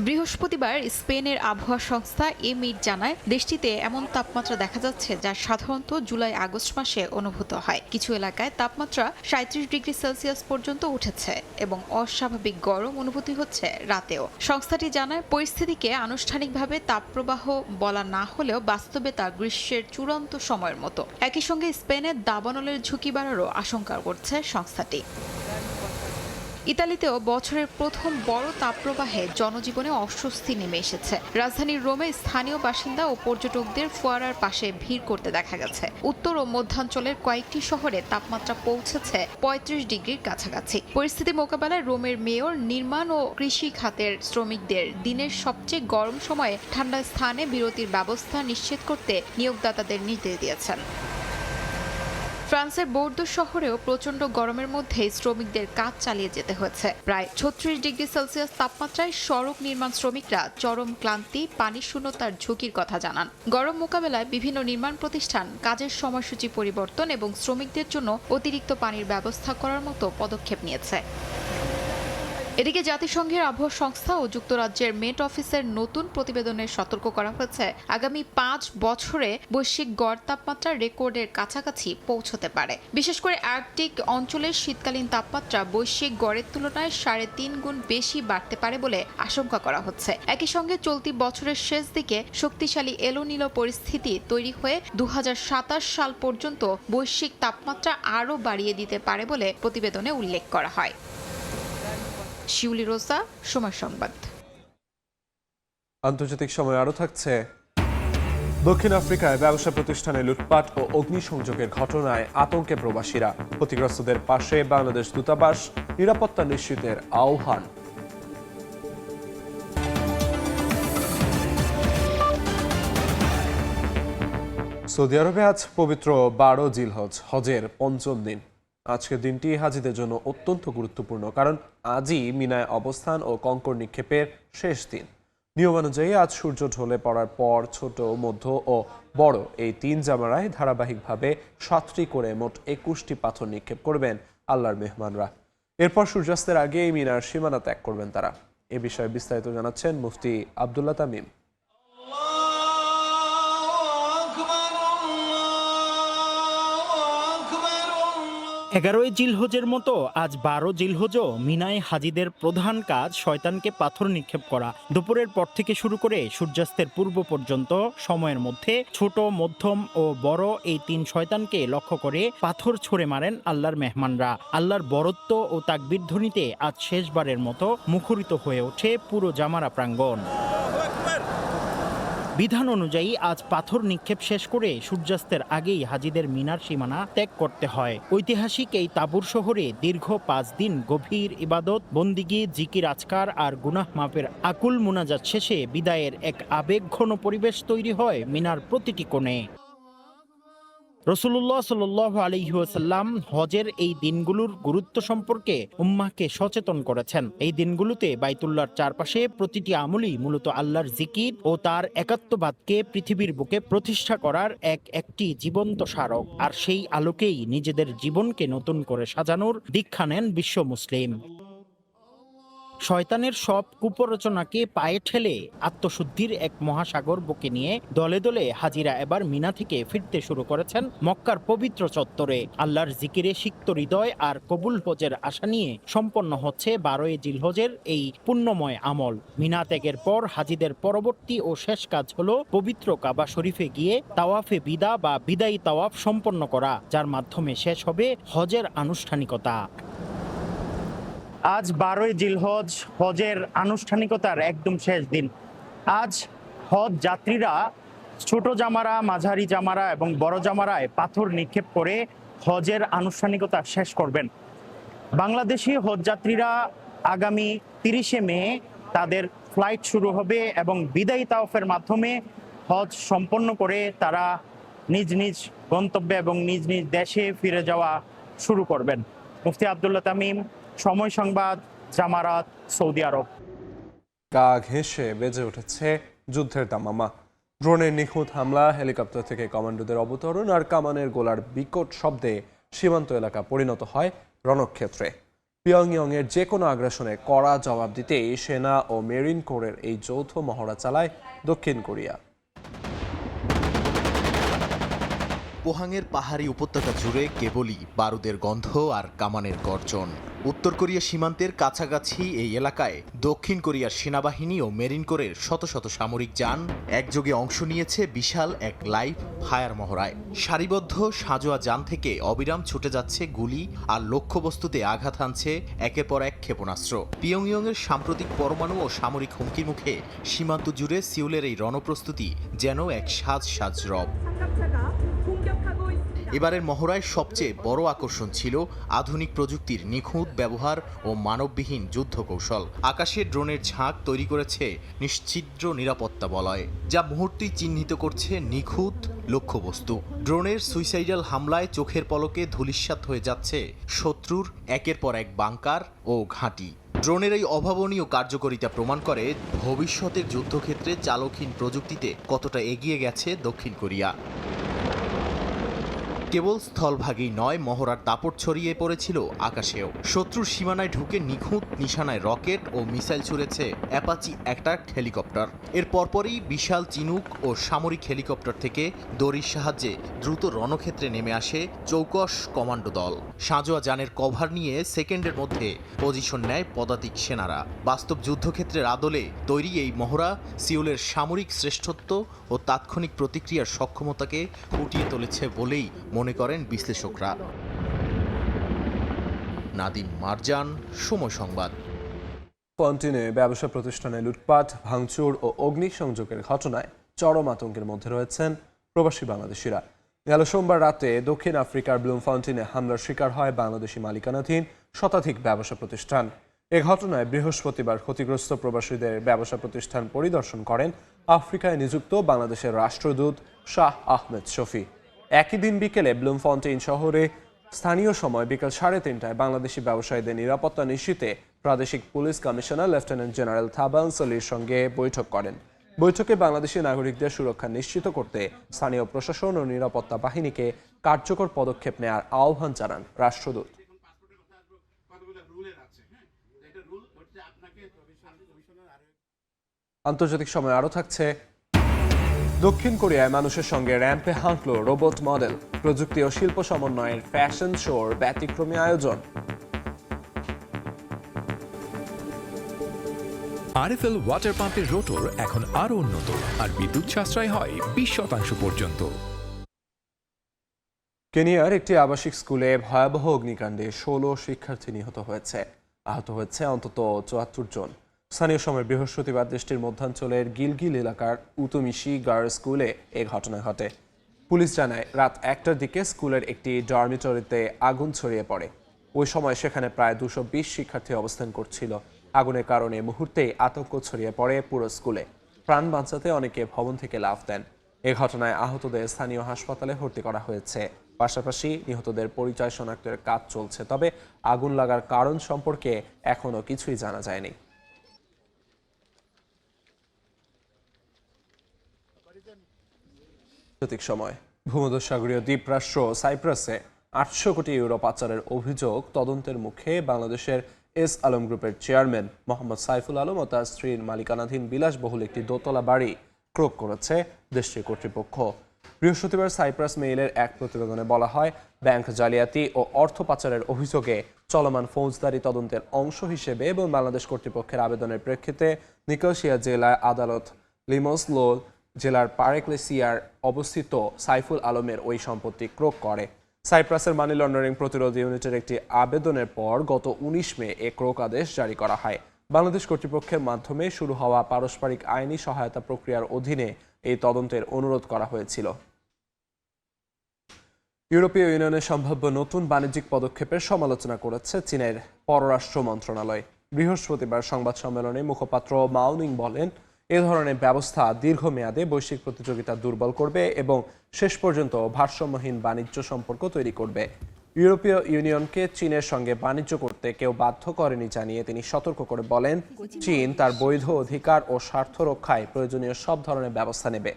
বৃহস্পতিবার স্পেনের আবহাওয়া সংস্থা এমিড জানায়, দেশটিতে এমন তাপমাত্রা দেখা যাচ্ছে যা সাধারণত জুলাই-আগস্ট মাসে অনুভূত হয়। কিছু এলাকায় তাপমাত্রা 37 ডিগ্রি সেলসিয়াস পর্যন্ত উঠেছে এবং অস্বাভাবিক গরম অনুভূতি হচ্ছে রাতেও। সংস্থাটি জানায়, পরিস্থিতিকে আনুষ্ঠানিকভাবে তাপপ্রবাহ বলা না হলেও বাস্তবে তা গ্রীষ্মের চূড়ান্ত সময়ের মতো। একই সঙ্গে স্পেনের দাবানলের ঝুঁকি বাড়ারও আশঙ্কা করছে সংস্থাটি। ইতালিতেও বছরের প্রথম বড় তাপপ্রবাহে জনজীবনে অস্বস্তি নেমে এসেছে। রাজধানীর রোমে স্থানীয় বাসিন্দা ও পর্যটকদের ফোয়ারার পাশে ভিড় করতে দেখা গেছে। উত্তর ও মধ্যাঞ্চলের কয়েকটি শহরে তাপমাত্রা পৌঁছেছে 35 ডিগ্রির কাছাকাছি। পরিস্থিতি মোকাবেলায় রোমের মেয়র নির্মাণ ও কৃষি খাতের শ্রমিকদের দিনের সবচেয়ে গরম সময়ে ঠান্ডা স্থানে বিরতির ব্যবস্থা নিশ্চিত করতে নিয়োগদাতাদের নির্দেশ দিয়েছেন। ফ্রান্সের বোর্দো শহরেও প্রচণ্ড গরমের মধ্যে শ্রমিকদের কাজ চালিয়ে যেতে হয়েছে। প্রায় 36 ডিগ্রি সেলসিয়াস তাপমাত্রায় সড়ক নির্মাণ শ্রমিকরা চরম ক্লান্তি, পানি শূন্যতার ঝুঁকির কথা জানান। গরম মোকাবেলায় বিভিন্ন নির্মাণ প্রতিষ্ঠান কাজের সময়সূচি পরিবর্তন এবং শ্রমিকদের জন্য অতিরিক্ত পানির ব্যবস্থা করার মতো পদক্ষেপ নিয়েছে। এদিকে জাতিসংঘের আবহাওয়া সংস্থা ও যুক্তরাজ্যের মেট অফিসের নতুন প্রতিবেদনে সতর্ক করা হয়েছে, আগামী 5 বছরে বৈশ্বিক গড় তাপমাত্রা রেকর্ডের কাছাকাছি পৌঁছতে পারে। বিশেষ করে আর্কটিক অঞ্চলের শীতকালীন তাপমাত্রা বৈশ্বিক গড়ের তুলনায় 3.5 গুণ বেশি বাড়তে পারে বলে আশঙ্কা করা হচ্ছে। একই সঙ্গে চলতি বছরের শেষ দিকে শক্তিশালী এলো নিলো পরিস্থিতি তৈরি হয়ে 2027 সাল পর্যন্ত বৈশ্বিক তাপমাত্রা আরও বাড়িয়ে দিতে পারে বলে প্রতিবেদনে উল্লেখ করা হয়। শিউলি রোসা, সময় সংবাদ। আন্তর্জাতিক সময় আরও থাকছে। দক্ষিণ আফ্রিকায় ব্যবসা প্রতিষ্ঠানে লুটপাট ও অগ্নিসংযোগের ঘটনায় আতঙ্কে প্রবাসীরা। ক্ষতিগ্রস্তদের পাশে বাংলাদেশ দূতাবাস, নিরাপত্তা নিশ্চিতের আহ্বান। সৌদি আরবে আজ পবিত্র 12 জিলহজ, হজের পঞ্চম দিন। আজকের দিনটি হাজিদের জন্য অত্যন্ত গুরুত্বপূর্ণ, কারণ আজই মিনায় অবস্থান ও কঙ্কর নিক্ষেপের শেষ দিন। নিয়মানুযায়ী আজ সূর্য ঢলে পড়ার পর ছোট, মধ্য ও বড় এই 3 জামারায় ধারাবাহিকভাবে 7টি করে মোট 21টি পাথর নিক্ষেপ করবেন আল্লাহর মেহমানরা। এরপর সূর্যাস্তের আগে এই মিনার সীমানা ত্যাগ করবেন তারা। এ বিষয়ে বিস্তারিত জানাচ্ছেন মুফতি আব্দুল্লাহ তামিম। 11 জিলহজের মতো আজ 12 জিলহজও মিনায় হাজিদের প্রধান কাজ শয়তানকে পাথর নিক্ষেপ করা। দুপুরের পর থেকে শুরু করে সূর্যাস্তের পূর্ব পর্যন্ত সময়ের মধ্যে ছোট, মধ্যম ও বড় এই 3 শয়তানকে লক্ষ্য করে পাথর ছুঁড়ে মারেন আল্লাহর মেহমানরা। আল্লাহর বরত্ব ও তাকবীর ধ্বনিতে আজ শেষবারের মতো মুখরিত হয়ে ওঠে পুরো জামারা প্রাঙ্গণ। বিধান অনুযায়ী আজ পাথর নিক্ষেপ শেষ করে সূর্যাস্তের আগেই হাজিদের মিনার সীমানা ত্যাগ করতে হয়। ঐতিহাসিক এই তাবুর শহরে দীর্ঘ 5 দিন গভীর ইবাদত, বন্দিগি, জিকির, আজকার আর গুনাহ মাফের আকুল মুনাজাত শেষে বিদায়ের এক আবেগঘন পরিবেশ তৈরি হয় মিনার প্রতিটি কোণে। রাসূলুল্লাহ সাল্লাল্লাহু আলাইহি ওয়াসাল্লাম হজের এই দিনগুলোর গুরুত্ব সম্পর্কে উম্মাহকে সচেতন করেছেন। এই দিনগুলোতে বাইতুল্লাহর চারপাশে প্রতিটি আমলই মূলত আল্লাহর জিকির ও তার একাত্মবাদকে পৃথিবীর বুকে প্রতিষ্ঠা করার একটি জীবন্ত স্মারক। আর সেই আলোকেই নিজেদের জীবনকে নতুন করে সাজানোর দীক্ষা নেন বিশ্ব মুসলিম। শয়তানের সব কুপ্ররোচনাকে পায়ে ঠেলে আত্মশুদ্ধির এক মহাসাগর বুকে নিয়ে দলে দলে হাজিরা এবার মিনা থেকে ফিরতে শুরু করেছেন মক্কার পবিত্র চত্বরে। আল্লাহর জিকিরে সিক্ত হৃদয় আর কবুল হজের আশা নিয়ে সম্পন্ন হচ্ছে 12 জিলহজের এই পুণ্যময় আমল। মিনা ত্যাগের পর হাজিদের পরবর্তী ও শেষ কাজ হলো পবিত্র কাবা শরীফে গিয়ে তাওয়াফে বিদা বা বিদায়ী তাওয়াফ সম্পন্ন করা, যার মাধ্যমে শেষ হবে হজের আনুষ্ঠানিকতা। আজ 12 জিলহজ, হজের আনুষ্ঠানিকতার একদম শেষ দিন। আজ হজ যাত্রীরা ছোট জামারা, মাঝারি জামারা এবং বড় জামারায় পাথর নিক্ষেপ করে হজের আনুষ্ঠানিকতা শেষ করবেন। বাংলাদেশি হজ যাত্রীরা আগামী 30 মে তাদের ফ্লাইট শুরু হবে এবং বিদায়ী তাওয়াফের মাধ্যমে হজ সম্পন্ন করে তারা নিজ নিজ গন্তব্যে এবং নিজ নিজ দেশে ফিরে যাওয়া শুরু করবেন। মুফতি আব্দুল্লাহ তামিম, সময় সংবাদ, জামারাত, সৌদি আরব। গা ঘেঁষে বেজে উঠেছে যুদ্ধের দামামা। ড্রোনের নিখুঁত হামলা, হেলিকপ্টার থেকে কমান্ডোদের অবতরণ আর কামানের গোলার বিকট শব্দে সীমান্ত এলাকা পরিণত হয় রণক্ষেত্রে। পিয়ংইয়ংয়ের যে কোনো আগ্রাসনে কড়া জবাব দিতে সেনা ও মেরিন কোরের এই যৌথ মহড়া চালায় দক্ষিণ কোরিয়া। পোহাংয়ের পাহাড়ি উপত্যকা জুড়ে কেবলই বারুদের গন্ধ আর কামানের গর্জন। উত্তর কোরিয়া সীমান্তের কাছাকাছি এই এলাকায় দক্ষিণ কোরিয়ার সেনাবাহিনী ও মেরিন কোরের শত শত সামরিক যান একযোগে অংশ নিয়েছে বিশাল এক লাইভ ফায়ার মহড়ায়। সারিবদ্ধ সাঁজোয়া যান থেকে অবিরাম ছুটে যাচ্ছে গুলি আর লক্ষ্যবস্তুতে আঘাত হানছে একের পর এক ক্ষেপণাস্ত্র। পিয়ংইয়ংয়ের সাম্প্রতিক পরমাণু ও সামরিক হুমকির মুখে সীমান্ত জুড়ে সিউলের এই রণপ্রস্তুতি যেন এক সাজ রব। এবারের মহড়ায় সবচেয়ে বড় আকর্ষণ ছিল আধুনিক প্রযুক্তির নিখুঁত ব্যবহার ও মানববিহীন যুদ্ধ কৌশল। আকাশে ড্রোনের ঝাঁক তৈরি করেছে নিশ্ছিদ্র নিরাপত্তা বলয়, যা মুহূর্তেই চিহ্নিত করছে নিখুঁত লক্ষ্যবস্তু। ড্রোনের সুইসাইডাল হামলায় চোখের পলকে ধূলিসাৎ হয়ে যাচ্ছে শত্রুর একের পর এক বাংকার ও ঘাঁটি। ড্রোনের এই অভাবনীয় কার্যকারিতা প্রমাণ করে ভবিষ্যতের যুদ্ধক্ষেত্রে চালকহীন প্রযুক্তিতে কতটা এগিয়ে গেছে দক্ষিণ কোরিয়া। কেবল স্থলভাগেই নয়, মহড়ার দাপট ছড়িয়ে পড়েছিল আকাশেও। শত্রুর সীমানায় ঢুকে নিখুঁত নিশানায় রকেট ও মিসাইল ছুড়েছে অ্যাপাচি অ্যাটাক হেলিকপ্টার। এর পরপরই বিশাল চিনুক ও সামরিক হেলিকপ্টার থেকে দড়ির সাহায্যে দ্রুত রণক্ষেত্রে নেমে আসে চৌকস কমান্ডো দল। সাঁজোয়া যানের কভার নিয়ে সেকেন্ডের মধ্যে পজিশন নেয় পদাতিক সেনারা। বাস্তব যুদ্ধক্ষেত্রের আদলে তৈরি এই মহড়া সিউলের সামরিক শ্রেষ্ঠত্ব ও তাৎক্ষণিক প্রতিক্রিয়ার সক্ষমতাকে ফুটিয়ে তুলেছে বলেই মনে করেন বিশ্লেষকরা। নাদিম মারজান, সময় সংবাদ। পন্টিনে ব্যবসা প্রতিষ্ঠানে লুটপাট, ভাঙচুর ও অগ্নিসংযোগের ঘটনায় চরম আতঙ্কের মধ্যে রয়েছেন প্রবাসী বাংলাদেশিরা। গেল সোমবার রাতে দক্ষিণ আফ্রিকার ব্লুমফন্টেনে হামলার শিকার হয় বাংলাদেশি মালিকানাধীন শতাধিক ব্যবসা প্রতিষ্ঠান। এ ঘটনায় বৃহস্পতিবার ক্ষতিগ্রস্ত প্রবাসীদের ব্যবসা প্রতিষ্ঠান পরিদর্শন করেন আফ্রিকায় নিযুক্ত বাংলাদেশের রাষ্ট্রদূত শাহ আহমেদ শফি। একই দিন বিকেলে ব্লুমফন্টেইন শহরে স্থানীয় সময় বিকেল 3:30টায় বাংলাদেশি ব্যবসায়ীদের নিরাপত্তা নিশ্চিতে প্রাদেশিক পুলিশ কমিশনার লেফটেন্যান্ট জেনারেল থাবান সলির সঙ্গে বৈঠক করেন। বৈঠকে বাংলাদেশি নাগরিকদের সুরক্ষা নিশ্চিত করতে স্থানীয় প্রশাসন ও নিরাপত্তা বাহিনীকে কার্যকর পদক্ষেপ নেওয়ার আহ্বান জানান রাষ্ট্রদূত। আন্তর্জাতিক সময় আরও থাকছে। দক্ষিণ কোরিয়ায় মানুষের সঙ্গে র্যাম্পে হাঁটল রোবট মডেল। প্রযুক্তি ও শিল্প সমন্বয়ের ফ্যাশন শোর ব্যতিক্রমী আয়োজন। আরএফএল ওয়াটার পাম্পের রোটর এখন আরো উন্নত আর বিদ্যুৎ সাশ্রয় হয় 20% পর্যন্ত। কেনিয়ার একটি আবাসিক স্কুলে ভয়াবহ অগ্নিকাণ্ডে 16 শিক্ষার্থী নিহত হয়েছে। আহত হয়েছে অন্তত 74 জন। স্থানীয় সময় বৃহস্পতিবার দেশটির মধ্যাঞ্চলের গিলগিল এলাকার উতুমিশি গার্লস স্কুলে এ ঘটনা ঘটে। পুলিশ জানায় রাত 1টার দিকে স্কুলের একটি ডরমিটরিতে আগুন ছড়িয়ে পড়ে। ওই সময় সেখানে প্রায় 220 শিক্ষার্থী অবস্থান করছিল। আগুনের কারণে মুহূর্তেই আতঙ্ক ছড়িয়ে পড়ে পুরো স্কুলে। প্রাণ বাঁচাতে অনেকে ভবন থেকে লাফ দেন। এ ঘটনায় আহতদের স্থানীয় হাসপাতালে ভর্তি করা হয়েছে। পাশাপাশি নিহতদের পরিচয় শনাক্তের কাজ চলছে। তবে আগুন লাগার কারণ সম্পর্কে এখনো কিছুই জানা যায়নি। সময় ভূমধ্যসাগরীয় দ্বীপরাষ্ট্র সাইপ্রাসে 800 কোটি ইউরো পাচারের অভিযোগ তদন্তের মুখে বাংলাদেশের এস আলম গ্রুপের চেয়ারম্যান মোহাম্মদ সাইফুল আলম ও তার স্ত্রীর মালিকানাধীন বিলাসবহুল একটি দোতলা বাড়ি ক্রোক করেছে দেশটির কর্তৃপক্ষ। বৃহস্পতিবার সাইপ্রাস মেইলের এক প্রতিবেদনে বলা হয়, ব্যাংক জালিয়াতি ও অর্থ পাচারের অভিযোগে চলমান ফৌজদারি তদন্তের অংশ হিসেবে এবং বাংলাদেশ কর্তৃপক্ষের আবেদনের প্রেক্ষিতে নিকোসিয়া জেলা আদালত লিমসলো জেলার পারেক্লেসিয়ার অবস্থিত সাইফুল আলমের ওই সম্পত্তি ক্রোক করে। সাইপ্রাসের মানি লন্ডারিং প্রতিরোধ ইউনিটের একটি আবেদনের পর গত 19 মে এ ক্রোক আদেশ জারি করা হয়। বাংলাদেশ কর্তৃপক্ষের মাধ্যমে শুরু হওয়া পারস্পরিক আইনি সহায়তা প্রক্রিয়ার অধীনে এই তদন্তের অনুরোধ করা হয়েছিল। ইউরোপীয় ইউনিয়নের সম্ভাব্য নতুন বাণিজ্যিক পদক্ষেপের সমালোচনা করেছে চীনের পররাষ্ট্র মন্ত্রণালয়। বৃহস্পতিবার সংবাদ সম্মেলনে মুখপাত্র মাওনিং বলেন, এ ধরনের ব্যবস্থা দীর্ঘমেয়াদে বৈশ্বিক প্রতিযোগিতা দুর্বল করবে এবং শেষ পর্যন্ত ভারসাম্যহীন বাণিজ্য সম্পর্ক তৈরি করবে। ইউরোপীয় ইউনিয়নকে চীনের সঙ্গে বাণিজ্য করতে কেউ বাধ্য করেনি জানিয়ে তিনি সতর্ক করে বলেন, চীন তার বৈধ অধিকার ও স্বার্থ রক্ষায় প্রয়োজনীয় সব ধরনের ব্যবস্থা নেবে।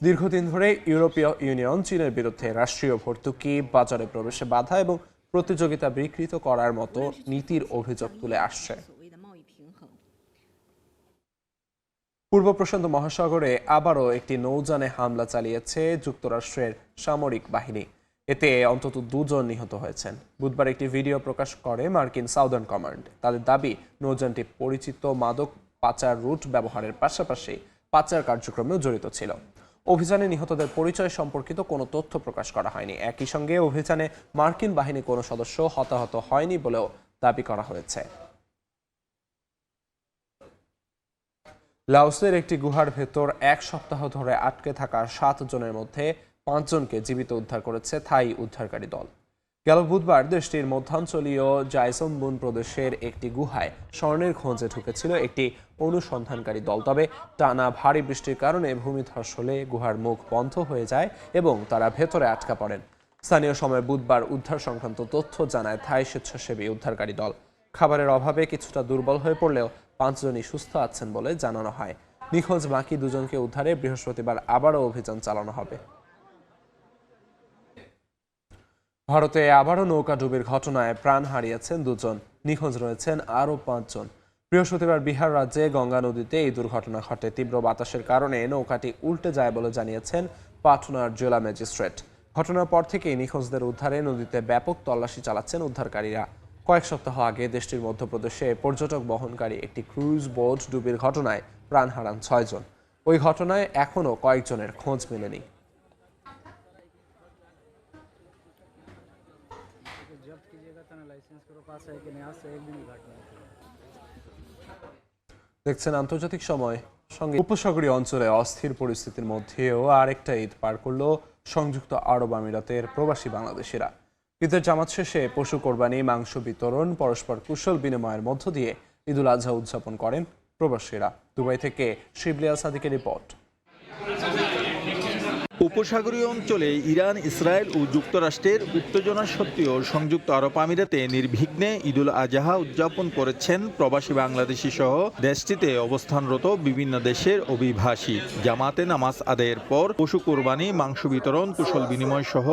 দীর্ঘদিন ধরে ইউরোপীয় ইউনিয়ন চীনের বিরুদ্ধে রাষ্ট্রীয় ভর্তুকি, বাজারে প্রবেশে বাধা এবং প্রতিযোগিতা বিকৃত করার মতো নীতির অভিযোগ তুলে আসছে। পূর্ব প্রশান্ত মহাসাগরে আবারও একটি নৌযানে হামলা চালিয়েছে যুক্তরাষ্ট্রের সামরিক বাহিনী। এতে অন্তত 2 জন নিহত হয়েছেন। বুধবার একটি ভিডিও প্রকাশ করে মার্কিন সাউদার্ন কমান্ড। তাদের দাবি, নৌযানটি পরিচিত মাদক পাচার রুট ব্যবহারের পাশাপাশি পাচার কার্যক্রমেও জড়িত ছিল। অভিযানে নিহতদের পরিচয় সম্পর্কিত কোনো তথ্য প্রকাশ করা হয়নি। একই সঙ্গে অভিযানে মার্কিন বাহিনীর কোনো সদস্য হতাহত হয়নি বলেও দাবি করা হয়েছে। লাওসের একটি গুহার ভেতর 1 সপ্তাহ ধরে আটকে থাকা 7 জনের মধ্যে 5 জনকে জীবিত উদ্ধার করেছে থাই উদ্ধারকারী দল। গেল বুধবার দেশটির মধ্যাঞ্চলীয় জাইসম্বুন প্রদেশের একটি গুহায় স্বর্ণের খোঁজে ঢুকেছিল একটি অনুসন্ধানকারী দল। তবে টানা ভারী বৃষ্টির কারণে ভূমিধস হলে গুহার মুখ বন্ধ হয়ে যায় এবং তারা ভেতরে আটকা পড়েন। স্থানীয় সময় বুধবার উদ্ধার সংক্রান্ত তথ্য জানায় থাই স্বেচ্ছাসেবী উদ্ধারকারী দল। খাবারের অভাবে কিছুটা দুর্বল হয়ে পড়লেও 5 জনই সুস্থ আছেন বলে জানানো হয়। নিখোঁজ বাকি 2 জনকে উদ্ধারে বৃহস্পতিবার আবারও অভিযান চালানো হবে। ভারতে আবারও নৌকা ডুবির ঘটনায় প্রাণ হারিয়েছেন 2 জন, নিখোঁজ রয়েছেন আরও 5 জন। বৃহস্পতিবার বিহার রাজ্যে গঙ্গা নদীতে এই দুর্ঘটনা ঘটে। তীব্র বাতাসের কারণে নৌকাটি উল্টে যায় বলে জানিয়েছেন পাটনার জেলা ম্যাজিস্ট্রেট। ঘটনার পর থেকেই নিখোঁজদের উদ্ধারে নদীতে ব্যাপক তল্লাশি চালাচ্ছেন উদ্ধারকারীরা। কয়েক সপ্তাহ আগে দেশটির মধ্যপ্রদেশে পর্যটক বহনকারী একটি ক্রুজ বোট ডুবির ঘটনায় প্রাণ হারান 6 জন। ওই ঘটনায় এখনও কয়েকজনের খোঁজ মেলেনি। দেখছেন আন্তর্জাতিক সময়। সঙ্গে উপসাগরীয় অঞ্চলে অস্থির পরিস্থিতির মধ্যেও আরেকটা ঈদ পার করল সংযুক্ত আরব আমিরাতের প্রবাসী বাংলাদেশিরা। ঈদের জামাত শেষে পশু কোরবানি, মাংস বিতরণ, পরস্পর কুশল বিনিময়ের মধ্য দিয়ে ঈদুল আজহা উদযাপন করেন প্রবাসীরা। দুবাই থেকে শিবলি আল সাদিকের রিপোর্ট। উপসাগরীয় অঞ্চলে ইরান, ইসরায়েল ও যুক্তরাষ্ট্রের উত্তেজনা সত্ত্বেও সংযুক্ত আরব আমিরাতে নির্বিঘ্নে ঈদুল আজহা উদযাপন করেছেন প্রবাসী বাংলাদেশি সহ দেশটিতে অবস্থানরত বিভিন্ন দেশের অভিবাসী। জামাতে নামাজ আদায়ের পর পশু কোরবানি, মাংস বিতরণ, কুশল বিনিময় সহ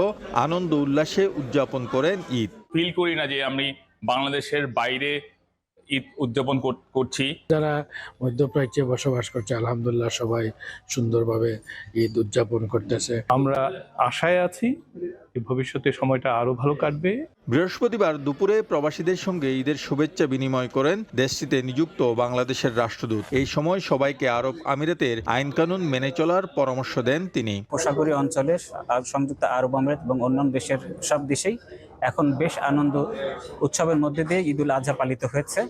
আনন্দ উল্লাসে উদযাপন করেন ঈদ। ফিল করি না যে আমি বাংলাদেশের বাইরে ঈদ উদযাপন করছি। যারা মধ্যপ্রাচ্যে বসবাস করছে আলহামদুলিল্লাহ সবাই সুন্দরভাবে ঈদ উদযাপন করতেছে। আমরা আশায় আছি ভবিষ্যতে সময়টা আরো ভালো কাটবে। বৃহস্পতিবার দুপুরে প্রবাসীদের সঙ্গে ঈদের শুভেচ্ছা বিনিময় করেন দেশটিতে নিযুক্ত বাংলাদেশের রাষ্ট্রদূত। এই সময় সবাইকে আরব আমিরাতের আইন কানুন মেনে চলার পরামর্শ দেন তিনি। উপসাগরীয় অঞ্চলের সংযুক্ত আরব আমিরাত এবং অন্যান্য দেশের সব দেশেই এখন বেশ আনন্দ উৎসবের মধ্যে দিয়ে ঈদুল আজহা পালিত হয়েছে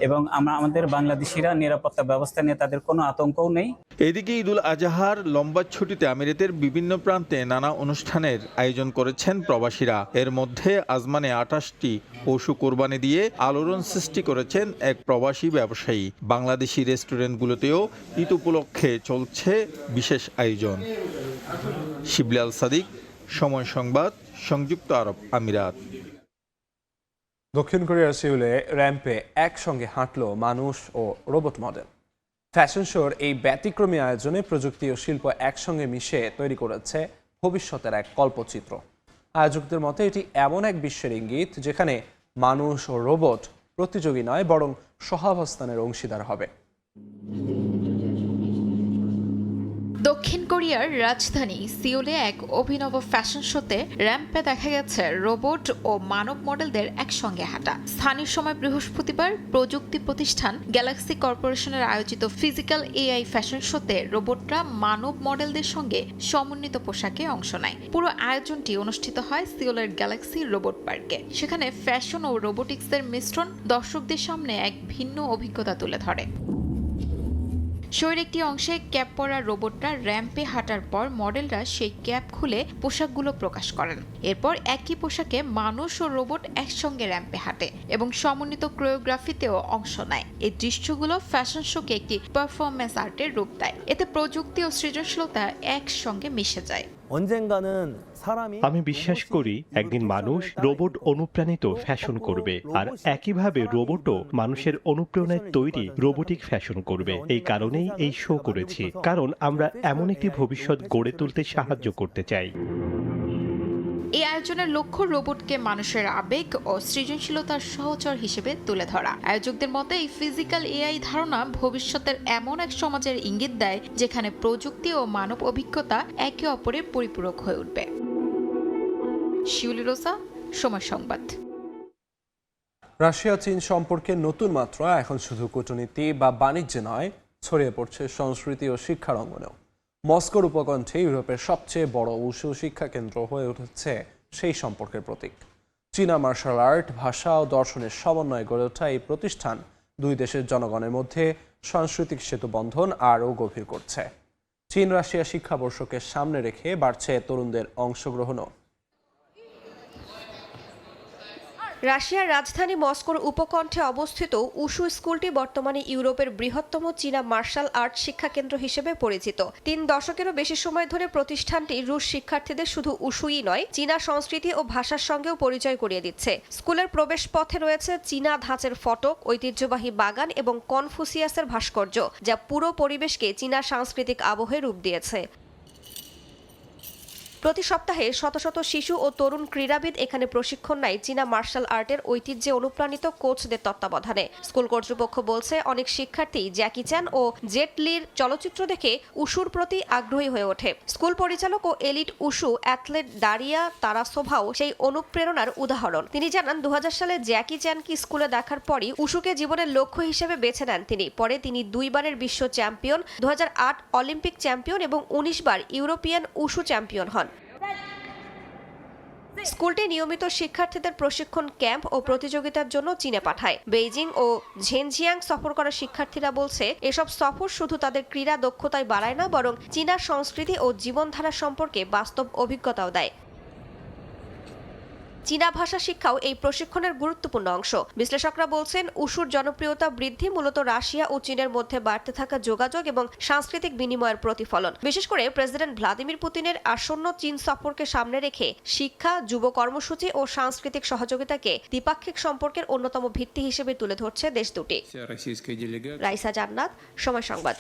এবং আমাদের বাংলাদেশিরা নিরাপত্তা ব্যবস্থা নিয়ে তাদের কোনো আতঙ্কও নেই। এদিকে ঈদুল আজহার লম্বা ছুটিতে আমিরাতের বিভিন্ন প্রান্তে নানা অনুষ্ঠানের আয়োজন করেছেন প্রবাসীরা। এর মধ্যে আজমানে 28টি পশু কোরবানি দিয়ে আলোড়ন সৃষ্টি করেছেন এক প্রবাসী ব্যবসায়ী। বাংলাদেশি রেস্টুরেন্টগুলোতেও ঈদ উপলক্ষে চলছে বিশেষ আয়োজন। শিবলি আল সাদিক, সময় সংবাদ, সংযুক্ত আরব আমিরাত। দক্ষিণ কোরিয়ার সিউলে র্যাম্পে একসঙ্গে হাঁটল মানুষ ও রোবট মডেল। ফ্যাশন শোর এই ব্যতিক্রমী আয়োজনে প্রযুক্তি ও শিল্প একসঙ্গে মিশে তৈরি করেছে ভবিষ্যতের এক কল্পচিত্র। আয়োজকদের মতে এটি এমন এক বিশ্বের ইঙ্গিত যেখানে মানুষ ও রোবট প্রতিযোগী নয়, বরং সহাবস্থানের অংশীদার হবে। দক্ষিণ কোরিয়ার রাজধানী সিওলে এক অভিনব ফ্যাশন শোতে র্যাম্পে দেখা গেছে রোবট ও মানব মডেলদের একসঙ্গে হাঁটা। স্থানীয় সময় বৃহস্পতিবার প্রযুক্তি প্রতিষ্ঠান গ্যালাক্সি কর্পোরেশনের আয়োজিত ফিজিক্যাল এআই ফ্যাশন শোতে রোবটরা মানব মডেলদের সঙ্গে সমন্বিত পোশাকে অংশ নেয়। পুরো আয়োজনটি অনুষ্ঠিত হয় সিওলের গ্যালাক্সি রোবট পার্কে। সেখানে ফ্যাশন ও রোবোটিক্সের মিশ্রণ দর্শকদের সামনে এক ভিন্ন অভিজ্ঞতা তুলে ধরে। শোয়ের একটি অংশে ক্যাপ পরা রোবটরা র্যাম্পে হাঁটার পর মডেলরা সেই ক্যাপ খুলে পোশাকগুলো প্রকাশ করেন। এরপর একই পোশাকে মানুষ ও রোবট একসঙ্গে র্যাম্পে হাঁটে এবং সমন্বিত কোরিওগ্রাফিতেও অংশ নেয়। এই দৃশ্যগুলো ফ্যাশন শোকে একটি পারফরম্যান্স আর্টের রূপ দেয়। এতে প্রযুক্তি ও সৃজনশীলতা একসঙ্গে মিশে যায়। আমি বিশ্বাস করি একদিন মানুষ রোবট অনুপ্রাণিত ফ্যাশন করবে, আর একইভাবে রোবটও মানুষের অনুপ্রেরণায় তৈরি রোবোটিক ফ্যাশন করবে। এই কারণেই এই শো করেছি, কারণ আমরা এমন একটি ভবিষ্যৎ গড়ে তুলতে সাহায্য করতে চাই। এই আয়োজনের লক্ষ্য রোবটকে মানুষের আবেগ ও সৃজনশীলতার সহচর হিসেবে তুলে ধরা। আয়োজকদের মতে এই ফিজিক্যাল এআই ধারণা ভবিষ্যতের এমন এক সমাজের ইঙ্গিত দেয় যেখানে প্রযুক্তি ও মানব অভিজ্ঞতা একে অপরের পরিপূরক হয়ে উঠবে। শিউলি রোজা, সময় সংবাদ। রাশিয়া চীন সম্পর্কের নতুন মাত্রা এখন শুধু কূটনীতি বা বাণিজ্যে নয়, ছড়িয়ে পড়ছে সংস্কৃতি ও শিক্ষার অঙ্গনেও। মস্কোর উপকণ্ঠে ইউরোপের সবচেয়ে বড় উঁচু শিক্ষা কেন্দ্র হয়ে উঠেছে সেই সম্পর্কের প্রতীক। চীনা মার্শাল আর্ট, ভাষা ও দর্শনের সমন্বয়ে গড়ে ওঠা এই প্রতিষ্ঠান দুই দেশের জনগণের মধ্যে সাংস্কৃতিক সেতুবন্ধন আরও গভীর করছে। চীন রাশিয়া শিক্ষাবর্ষকে সামনে রেখে বাড়ছে তরুণদের অংশগ্রহণও। রাশিয়ার রাজধানী মস্কোর উপকণ্ঠে অবস্থিত উশু স্কুলটি বর্তমানে ইউরোপের বৃহত্তম চীনা মার্শাল আর্ট শিক্ষা কেন্দ্র হিসেবে পরিচিত। 3 দশকেরও বেশি সময় ধরে প্রতিষ্ঠানটি রুশ শিক্ষার্থীদের শুধু উশুই নয়, চীনা সংস্কৃতি ও ভাষার সঙ্গেও পরিচয় করিয়ে দিচ্ছে। স্কুলের প্রবেশ পথে রয়েছে চীনা ধাঁচের ফটক, ঐতিহ্যবাহী বাগান এবং কনফুসিয়াসের ভাস্কর্য, যা পুরো পরিবেশকে চীনা সাংস্কৃতিক আবহে রূপ দিয়েছে। প্রতি সপ্তাহে শত শত শিশু ও তরুণ ক্রীড়াবিদ এখানে প্রশিক্ষণ নেয় চীনা মার্শাল আর্টের ঐতিহ্যে অনুপ্রাণিত কোচদের তত্ত্বাবধানে। স্কুল কর্তৃপক্ষ বলছে, অনেক শিক্ষার্থী জ্যাকি চ্যান ও জেট লির চলচ্চিত্র দেখে উশুর প্রতি আগ্রহী হয়ে ওঠে। স্কুল পরিচালক ও এলিট উশু অ্যাথলেট দারিয়া তারাসোভাও সেই অনুপ্রেরণার উদাহরণ। তিনি জানান, 2000 সালে জ্যাকি চ্যানকে স্কুলে দেখার পরই উশুকে জীবনের লক্ষ্য হিসেবে বেছে নেন তিনি। পরে তিনি 2 বারের বিশ্ব চ্যাম্পিয়ন, 2008 অলিম্পিক চ্যাম্পিয়ন এবং 19 বার ইউরোপিয়ান উশু চ্যাম্পিয়ন হন। স্কুলটি নিয়মিত শিক্ষার্থীদের প্রশিক্ষণ ক্যাম্প ও প্রতিযোগিতার জন্য চীনে পাঠায়। বেইজিং ও ঝেনজিয়াং সফর করা শিক্ষার্থীরা বলছে, এসব সফর শুধু তাদের ক্রীড়া দক্ষতায় বাড়ায় না, বরং চীনা সংস্কৃতি ও জীবনধারা সম্পর্কে বাস্তব অভিজ্ঞতাও দেয়। চীনা ভাষা শিক্ষাও এই প্রশিক্ষণের গুরুত্বপূর্ণ অংশ। বিশ্লেষকরা বলছেন, উশুর জনপ্রিয়তা বৃদ্ধি মূলত রাশিয়া ও চীনের মধ্যে বাড়তে থাকা যোগাযোগ এবং সাংস্কৃতিক বিনিময়ের প্রতিফলন। বিশেষ করে প্রেসিডেন্ট ভ্লাদিমির পুতিনের আসন্ন চীন সফরকে সামনে রেখে শিক্ষা, যুব কর্মসূচি ও সাংস্কৃতিক সহযোগিতাকে দ্বিপাক্ষিক সম্পর্কের অন্যতম ভিত্তি হিসেবে তুলে ধরছে দেশ দুটি। রাইসা জান্নাত, সময় সংবাদ।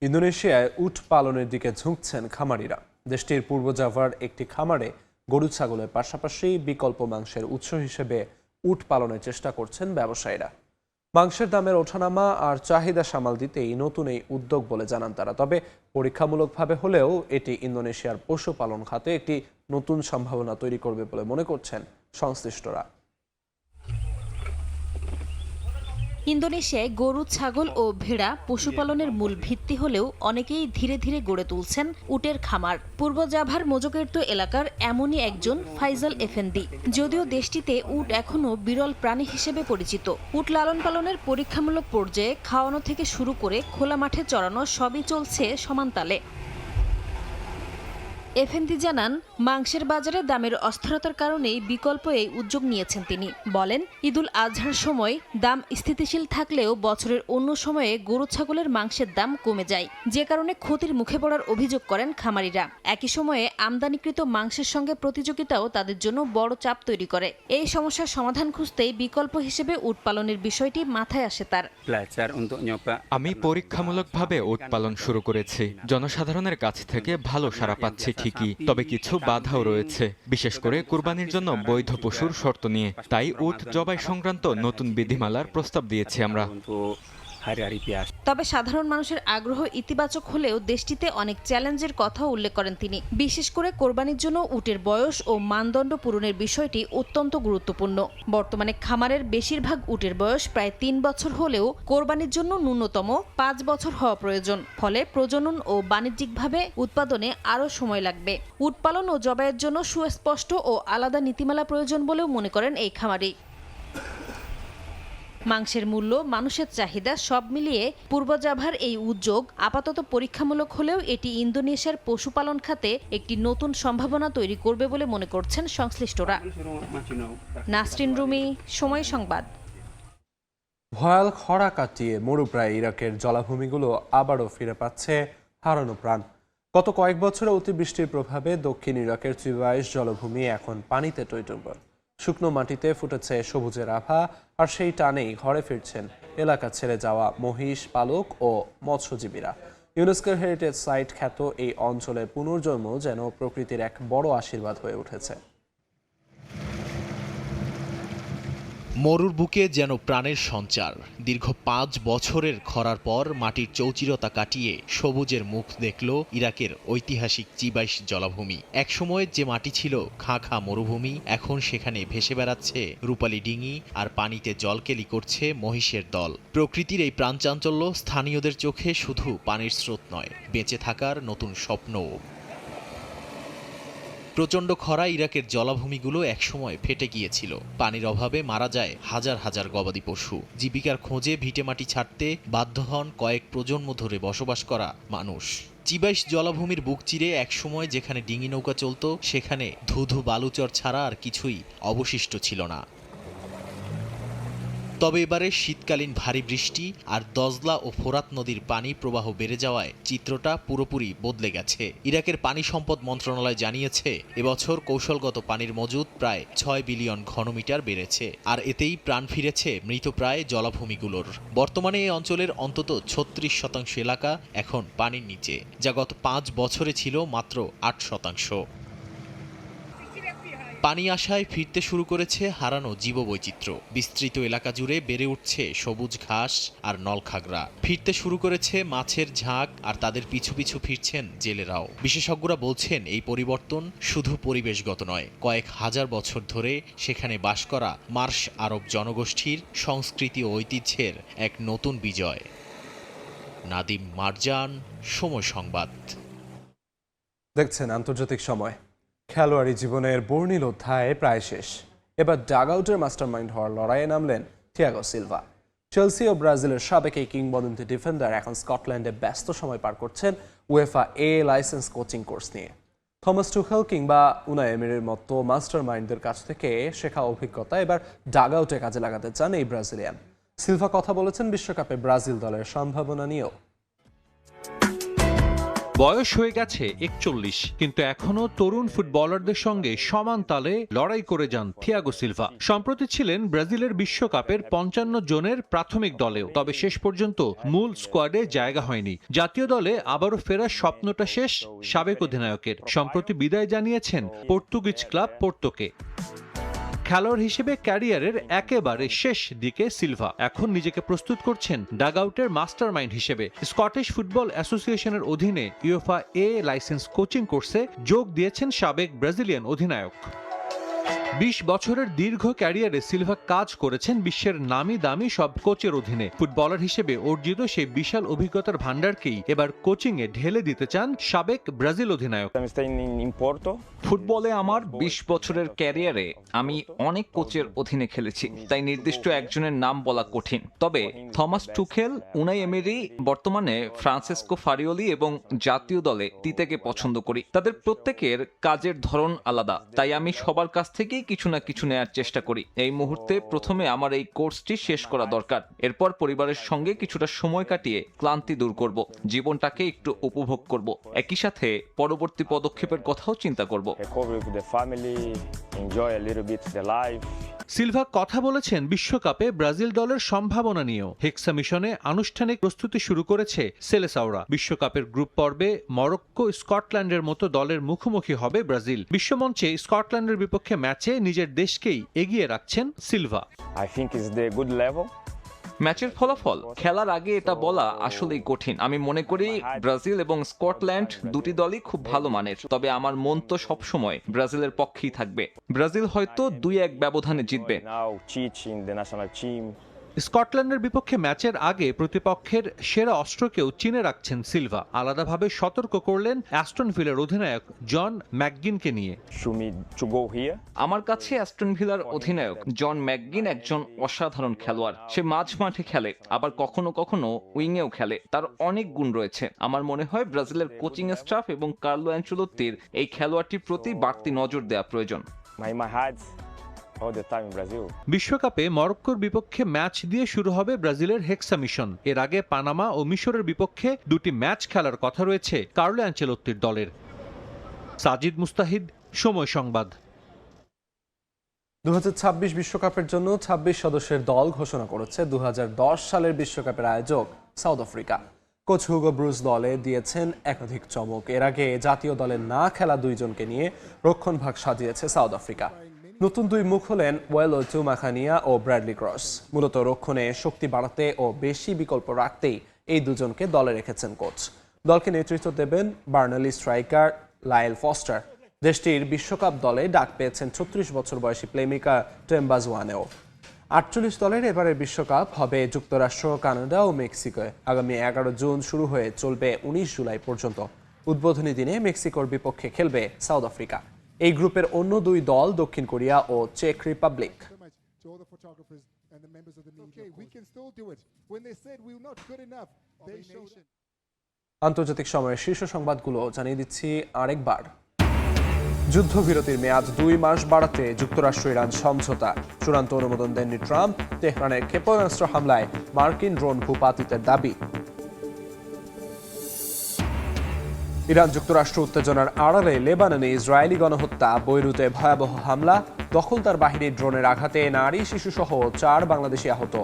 ইন্দোনেশিয়ায় উট পালনের দিকে ঝুঁকছেন খামারিরা। দেশটির পূর্ব জাভার একটি খামারে গরু ছাগলের পাশাপাশি বিকল্প মাংসের উৎস হিসেবে উট পালনের চেষ্টা করছেন ব্যবসায়ীরা। মাংসের দামের ওঠানামা আর চাহিদা সামাল দিতেই নতুন এই উদ্যোগ বলে জানান তারা। তবে পরীক্ষামূলকভাবে হলেও এটি ইন্দোনেশিয়ার পশুপালন খাতে একটি নতুন সম্ভাবনা তৈরি করবে বলে মনে করছেন সংশ্লিষ্টরা। ইন্দোনেশিয়ায় গরু, ছাগল ও ভেড়া পশুপালনের মূল ভিত্তি হলেও অনেকেই ধীরে ধীরে গড়ে তুলছেন উটের খামার। পূর্ব জাভার মোজোকের্তো এলাকার এমনই একজন ফাইজাল এফেন্দি। যদিও দেশটিতে উট এখনও বিরল প্রাণী হিসেবে পরিচিত, উট লালন পালনের পরীক্ষামূলক পর্যায়ে খাওয়ানো থেকে শুরু করে খোলা মাঠে চড়ানো সবই চলছে সমান তালে। এফেন্দি জানান, মাংসের বাজারে দামের অস্থিরতার কারণেই বিকল্প এই উদ্যোগ নিয়েছেন তিনি। বলেন, ঈদুল আজহার সময় দাম স্থিতিশীল থাকলেও বছরের অন্য সময়ে গরু ছাগলের মাংসের দাম কমে যায়, যে কারণে ক্ষতির মুখে পড়ার অভিযোগ করেন খামারিরা। একই সময়ে আমদানিকৃত মাংসের সঙ্গে প্রতিযোগিতাও তাদের জন্য বড় চাপ তৈরি করে। এই সমস্যার সমাধান খুঁজতেই বিকল্প হিসেবে উট পালনের বিষয়টি মাথায় আসে তার। আমি পরীক্ষামূলকভাবে উট পালন শুরু করেছি। জনসাধারণের কাছ থেকে ভালো সাড়া পাচ্ছি ঠিকই, তবে কিছু বাধাও রয়েছে, বিশেষ করে কুরবানির জন্য বৈধ পশুর শর্ত নিয়ে। তাই উট জবাই সংক্রান্ত নতুন বিধিমালার প্রস্তাব দিয়েছি আমরা। তবে সাধারণ মানুষের আগ্রহ ইতিবাচক হলেও দেশটিতে অনেক চ্যালেঞ্জের কথা উল্লেখ করেন তিনি। বিশেষ করে কোরবানির জন্য উটের বয়স ও মানদণ্ড পূরণের বিষয়টি অত্যন্ত গুরুত্বপূর্ণ। বর্তমানে খামারের বেশিরভাগ উটের বয়স প্রায় 3 বছর হলেও কোরবানির জন্য ন্যূনতম 5 বছর হওয়া প্রয়োজন। ফলে প্রজনন ও বাণিজ্যিকভাবে উৎপাদনে আরও সময় লাগবে। উট পালন ও জবাইয়ের জন্য সুস্পষ্ট ও আলাদা নীতিমালা প্রয়োজন বলেও মনে করেন এই খামারি। মাংসের মূল্য, মানুষের চাহিদা সব মিলিয়ে পূর্ব জাভার এই উদ্যোগ আপাতত পরীক্ষামূলক হলেও এটি ইন্দোনেশিয়ার পশুপালন খাতে একটি নতুন সম্ভাবনা তৈরি করবে বলে মনে করছেন সংশ্লিষ্টরা। নাসরিন রুমি, সময় সংবাদ। ভয়াল খরা কাটিয়ে মরুপ্রায় ইরাকের জলাভূমিগুলো আবারও ফিরে পাচ্ছে হারানো প্রাণ। গত কয়েক বছরে অতিবৃষ্টির প্রভাবে দক্ষিণ ইরাকের 22 জলাভূমি এখন পানিতে টইটম্বর। শুকনো মাটিতে ফুটেছে সবুজের আভা, আর সেই টানেই ঘরে ফিরছেন এলাকা ছেড়ে যাওয়া মহিষ পালক ও মৎস্যজীবীরা। ইউনেস্কোর হেরিটেজ সাইট খ্যাত এই অঞ্চলের পুনর্জন্ম যেন প্রকৃতির এক বড় আশীর্বাদ হয়ে উঠেছে। মরুর বুকে যেন প্রাণের সঞ্চার। দীর্ঘ 5 বছরের খরার পর মাটির চৌচিরতা কাটিয়ে সবুজের মুখ দেখল ইরাকের ঐতিহাসিক 22 জলাভূমি। একসময় যে মাটি ছিল খাঁ খাঁ মরুভূমি, এখন সেখানে ভেসে বেড়াচ্ছে রূপালী ডিঙি, আর পানিতে জলকেলি করছে মহিষের দল। প্রকৃতির এই প্রাণচাঞ্চল্য স্থানীয়দের চোখে শুধু পানির স্রোত নয়, বেঁচে থাকার নতুন স্বপ্নও। প্রচণ্ড খরা ইরাকের জলাভূমিগুলো একসময় ফেটে গিয়েছিল। পানির অভাবে মারা যায় হাজার হাজার গবাদি পশু। জীবিকার খোঁজে ভিটেমাটি ছাড়তে বাধ্য হন কয়েক প্রজন্ম ধরে বসবাস করা মানুষ। চিবাইশ জলাভূমির বুক চিরে একসময় যেখানে ডিঙি নৌকা চলত, সেখানে ধুধু বালুচর ছাড়া আর কিছুই অবশিষ্ট ছিল না। তবে এবারে শীতকালীন ভারী বৃষ্টি আর দজলা ও ফোরাত নদীর পানি প্রবাহ বেড়ে যাওয়ায় চিত্রটা পুরোপুরি বদলে গেছে। ইরাকের পানি সম্পদ মন্ত্রণালয় জানিয়েছে, এবছর কৌশলগত পানির মজুদ প্রায় 6 বিলিয়ন ঘনমিটার বেড়েছে, আর এতেই প্রাণ ফিরেছে মৃতপ্রায় জলাভূমিগুলোর। বর্তমানে এই অঞ্চলের অন্তত 36% এলাকা এখন পানির নিচে, যা গত 5 বছরে ছিল মাত্র 8%। পানি আশায় ফিরতে শুরু করেছে হারানো জীববৈচিত্র্য। বিস্তৃত এলাকা জুড়ে বেড়ে উঠছে সবুজ ঘাস আর নলখাগড়া। ফিরতে শুরু করেছে মাছের ঝাঁক, আর তাদের পিছু পিছু ফিরছেন জেলেরাও। বিশেষজ্ঞরা বলছেন, এই পরিবর্তন শুধু পরিবেশগত নয়, কয়েক হাজার বছর ধরে সেখানে বাস করা মার্শ আরব জনগোষ্ঠীর সংস্কৃতি ও ঐতিহ্যের এক নতুন বিজয়। নাদিম মারজান, সময় সংবাদ। দেখছেন আন্তর্জাতিক সময়। খেলোয়াড়ি জীবনের বর্ণিল অধ্যায় প্রায় শেষ। এবার ডাগআউটের মাস্টারমাইন্ড হওয়ার লড়াইয়ে নামলেন থিয়াগো সিলভা। চেলসি ও ব্রাজিলের সাবেক এই কিংবদন্তি ডিফেন্ডার এখন স্কটল্যান্ডে ব্যস্ত সময় পার করছেন উয়েফা এ লাইসেন্স কোচিং কোর্স নিয়ে। থমাস টুখেল কিংবা উনাই এমিরির মতো মাস্টারমাইন্ডদের কাছ থেকে শেখা অভিজ্ঞতা এবার ডাগআউটে কাজে লাগাতে চান এই ব্রাজিলিয়ান। সিলভা কথা বলেছেন বিশ্বকাপে ব্রাজিল দলের সম্ভাবনা নিয়েও। বয়স হয়ে গেছে 41, কিন্তু এখনো তরুণ ফুটবলারদের সঙ্গে সমান তালে লড়াই করে যান থিয়াগো সিলভা। সম্প্রতি ছিলেন ব্রাজিলের বিশ্বকাপের 55 জনের প্রাথমিক দলেও, তবে শেষ পর্যন্ত মূল স্কোয়াডে জায়গা হয়নি। জাতীয় দলে আবারও ফেরার স্বপ্নটা শেষ সাবেক অধিনায়কের। সম্প্রতি বিদায় জানিয়েছেন পর্তুগিজ ক্লাব পোর্তোকে। খেলোয়াড় হিসেবে ক্যারিয়ারের একেবারে শেষ দিকে সিলভা এখন নিজেকে প্রস্তুত করছেন ডাগআউটের মাস্টারমাইন্ড হিসেবে। স্কটিশ ফুটবল অ্যাসোসিয়েশনের অধীনে ইউএফা এ লাইসেন্স কোচিং কোর্সে যোগ দিয়েছেন সাবেক ব্রাজিলিয়ান অধিনায়ক। 20 বছরের দীর্ঘ ক্যারিয়ারে সিলভা কাজ করেছেন বিশ্বের নামি দামি সব কোচের অধীনে। ফুটবলার হিসেবে অর্জিত সেই বিশাল অভিজ্ঞতার ভান্ডারকেই এবার কোচিংয়ে ঢেলে দিতে চান সাবেক ব্রাজিল অধিনায়ক। ফুটবলে আমার 20 বছরের ক্যারিয়ারে আমি অনেক কোচের অধীনে খেলেছি, তাই নির্দিষ্ট একজনের নাম বলা কঠিন। তবে থমাস টুখেল, উনাই এমিরি, বর্তমানে ফ্রান্সিসকো ফারিওলি এবং জাতীয় দলে তিতেকে পছন্দ করি। তাদের প্রত্যেকের কাজের ধরন আলাদা, তাই আমি সবার কাছ থেকেই কিছু না কিছু নেয়ার চেষ্টা করি। এই মুহূর্তে প্রথমে আমার এই কোর্সটি শেষ করা দরকার, এরপর পরিবারের সঙ্গে কিছুটা সময় কাটিয়ে ক্লান্তি দূর করব, জীবনটাকে একটু উপভোগ করব, একই সাথে পরবর্তী পদক্ষেপের কথাও চিন্তা করব। সিলভা কথা বলেছেন বিশ্বকাপে ব্রাজিল দলের সম্ভাবনা নিয়েও। হেক্সা মিশনে আনুষ্ঠানিক প্রস্তুতি শুরু করেছে সেলেসাওরা। বিশ্বকাপের গ্রুপ পর্বে মরক্কো, স্কটল্যান্ডের মতো দলের মুখোমুখি হবে ব্রাজিল। বিশ্বমঞ্চে স্কটল্যান্ডের বিপক্ষে ম্যাচে নিজের দেশকেই এগিয়ে রাখছেন সিলভা। ম্যাচের ফলাফল খেলার আগে এটা বলা আসলেই কঠিন। আমি মনে করি ব্রাজিল এবং স্কটল্যান্ড দুটি দলই খুব ভালো মানের, তবে আমার মন তো সবসময় ব্রাজিলের পক্ষেই থাকবে। ব্রাজিল হয়তো 2-1 ব্যবধানে জিতবে। স্কটল্যান্ডের বিপক্ষে ম্যাচের আগে প্রতিপক্ষের সেরা অস্ত্রকেও চিনে রাখছেন সিলভা। আলাদাভাবে সতর্ক করলেন অ্যাস্টন ভিলার অধিনায়ক জন ম্যাকগিনকে নিয়ে। আমার কাছে অ্যাস্টন ভিলার অধিনায়ক জন ম্যাকগিন একজন অসাধারণ খেলোয়াড়। সে মাঝ মাঠে খেলে, আবার কখনো কখনো উইংয়েও খেলে। তার অনেক গুণ রয়েছে। আমার মনে হয় ব্রাজিলের কোচিং স্টাফ এবং কার্লো অ্যানচেলোত্তির এই খেলোয়াড়টির প্রতি বাড়তি নজর দেওয়া প্রয়োজন। বিশ্বকাপে মরক্কোর বিপক্ষে ম্যাচ দিয়ে শুরু হবে ব্রাজিলের হেক্সা মিশন। এর আগে পানামা ও মিশরের বিপক্ষে দুটি ম্যাচ খেলার কথা রয়েছে কার্লো অ্যানচেলোত্তির দলের। সাজিদ মুস্তাহিদ, সময় সংবাদ। 2026 বিশ্বকাপের জন্য 26 সদস্যের দল ঘোষণা করেছে 2010 সালের বিশ্বকাপের আয়োজক south Africa. Coach Hugo Bruce দলে দিয়েছেন একাধিক চমক। এর আগে জাতীয় দলে না খেলা 2 জনকে নিয়ে রক্ষণভাগ সাজিয়েছে সাউথ আফ্রিকা। নতুন 2 মুখ হলেন ওয়েলো টুমাখানিয়া ও ব্র্যাডলি ক্রস। মূলত রক্ষণে শক্তি বাড়াতে ও বেশি বিকল্প রাখতেই এই 2 জনকে দলে রেখেছেন কোচ। দলকে নেতৃত্ব দেবেন বার্নালি স্ট্রাইকার লায়েল ফস্টার। দেশটির বিশ্বকাপ দলে ডাক পেয়েছেন 36 বছর বয়সী প্লেমেকার টেম্বাজওয়ানেও। 48 দলের এবারের বিশ্বকাপ হবে যুক্তরাষ্ট্র, কানাডা ও মেক্সিকোয়। আগামী 11 জুন শুরু হয়ে চলবে 19 জুলাই পর্যন্ত। উদ্বোধনী দিনে মেক্সিকোর বিপক্ষে খেলবে সাউথ আফ্রিকা। এই গ্রুপের অন্য দুই দল দক্ষিণ কোরিয়া ও চেক রিপাবলিক। আন্তর্জাতিক সময়ের শীর্ষ সংবাদগুলো জানিয়ে দিচ্ছি আরেকবার। যুদ্ধবিরতির মেয়াদ 2 মাস বাড়াতে যুক্তরাষ্ট্র ইরান সমঝোতা, চূড়ান্ত অনুমোদন দেননি ট্রাম্প। তেহরানের ক্ষেপণাস্ত্র হামলায় মার্কিন ড্রোন ভূপাতিতের দাবি। ইরান যুক্তরাষ্ট্র উত্তেজনার আড়ালে লেবাননে ইসরায়েলি গণহত্যা, বৈরুতে ভয়াবহ হামলা, দখলদার বাহিনীর ড্রোনের আঘাতে নারী শিশুসহ 4 বাংলাদেশি আহত।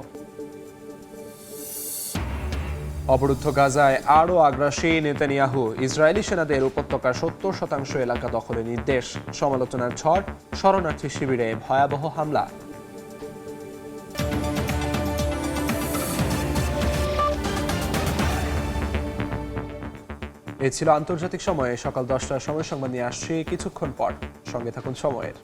অবরুদ্ধ গাজায় আরও আগ্রাসী নেতানিয়াহু, ইসরায়েলি সেনাদের উপত্যকার 70% এলাকা দখলের নির্দেশ। সমালোচনার ঝড়, শরণার্থী শিবিরে ভয়াবহ হামলা। এ ছিল আন্তর্জাতিক সময়ে। সকাল 10টার সময় সংবাদ নিয়ে আসছি কিছুক্ষণ পর। সঙ্গে থাকুন সময়ের।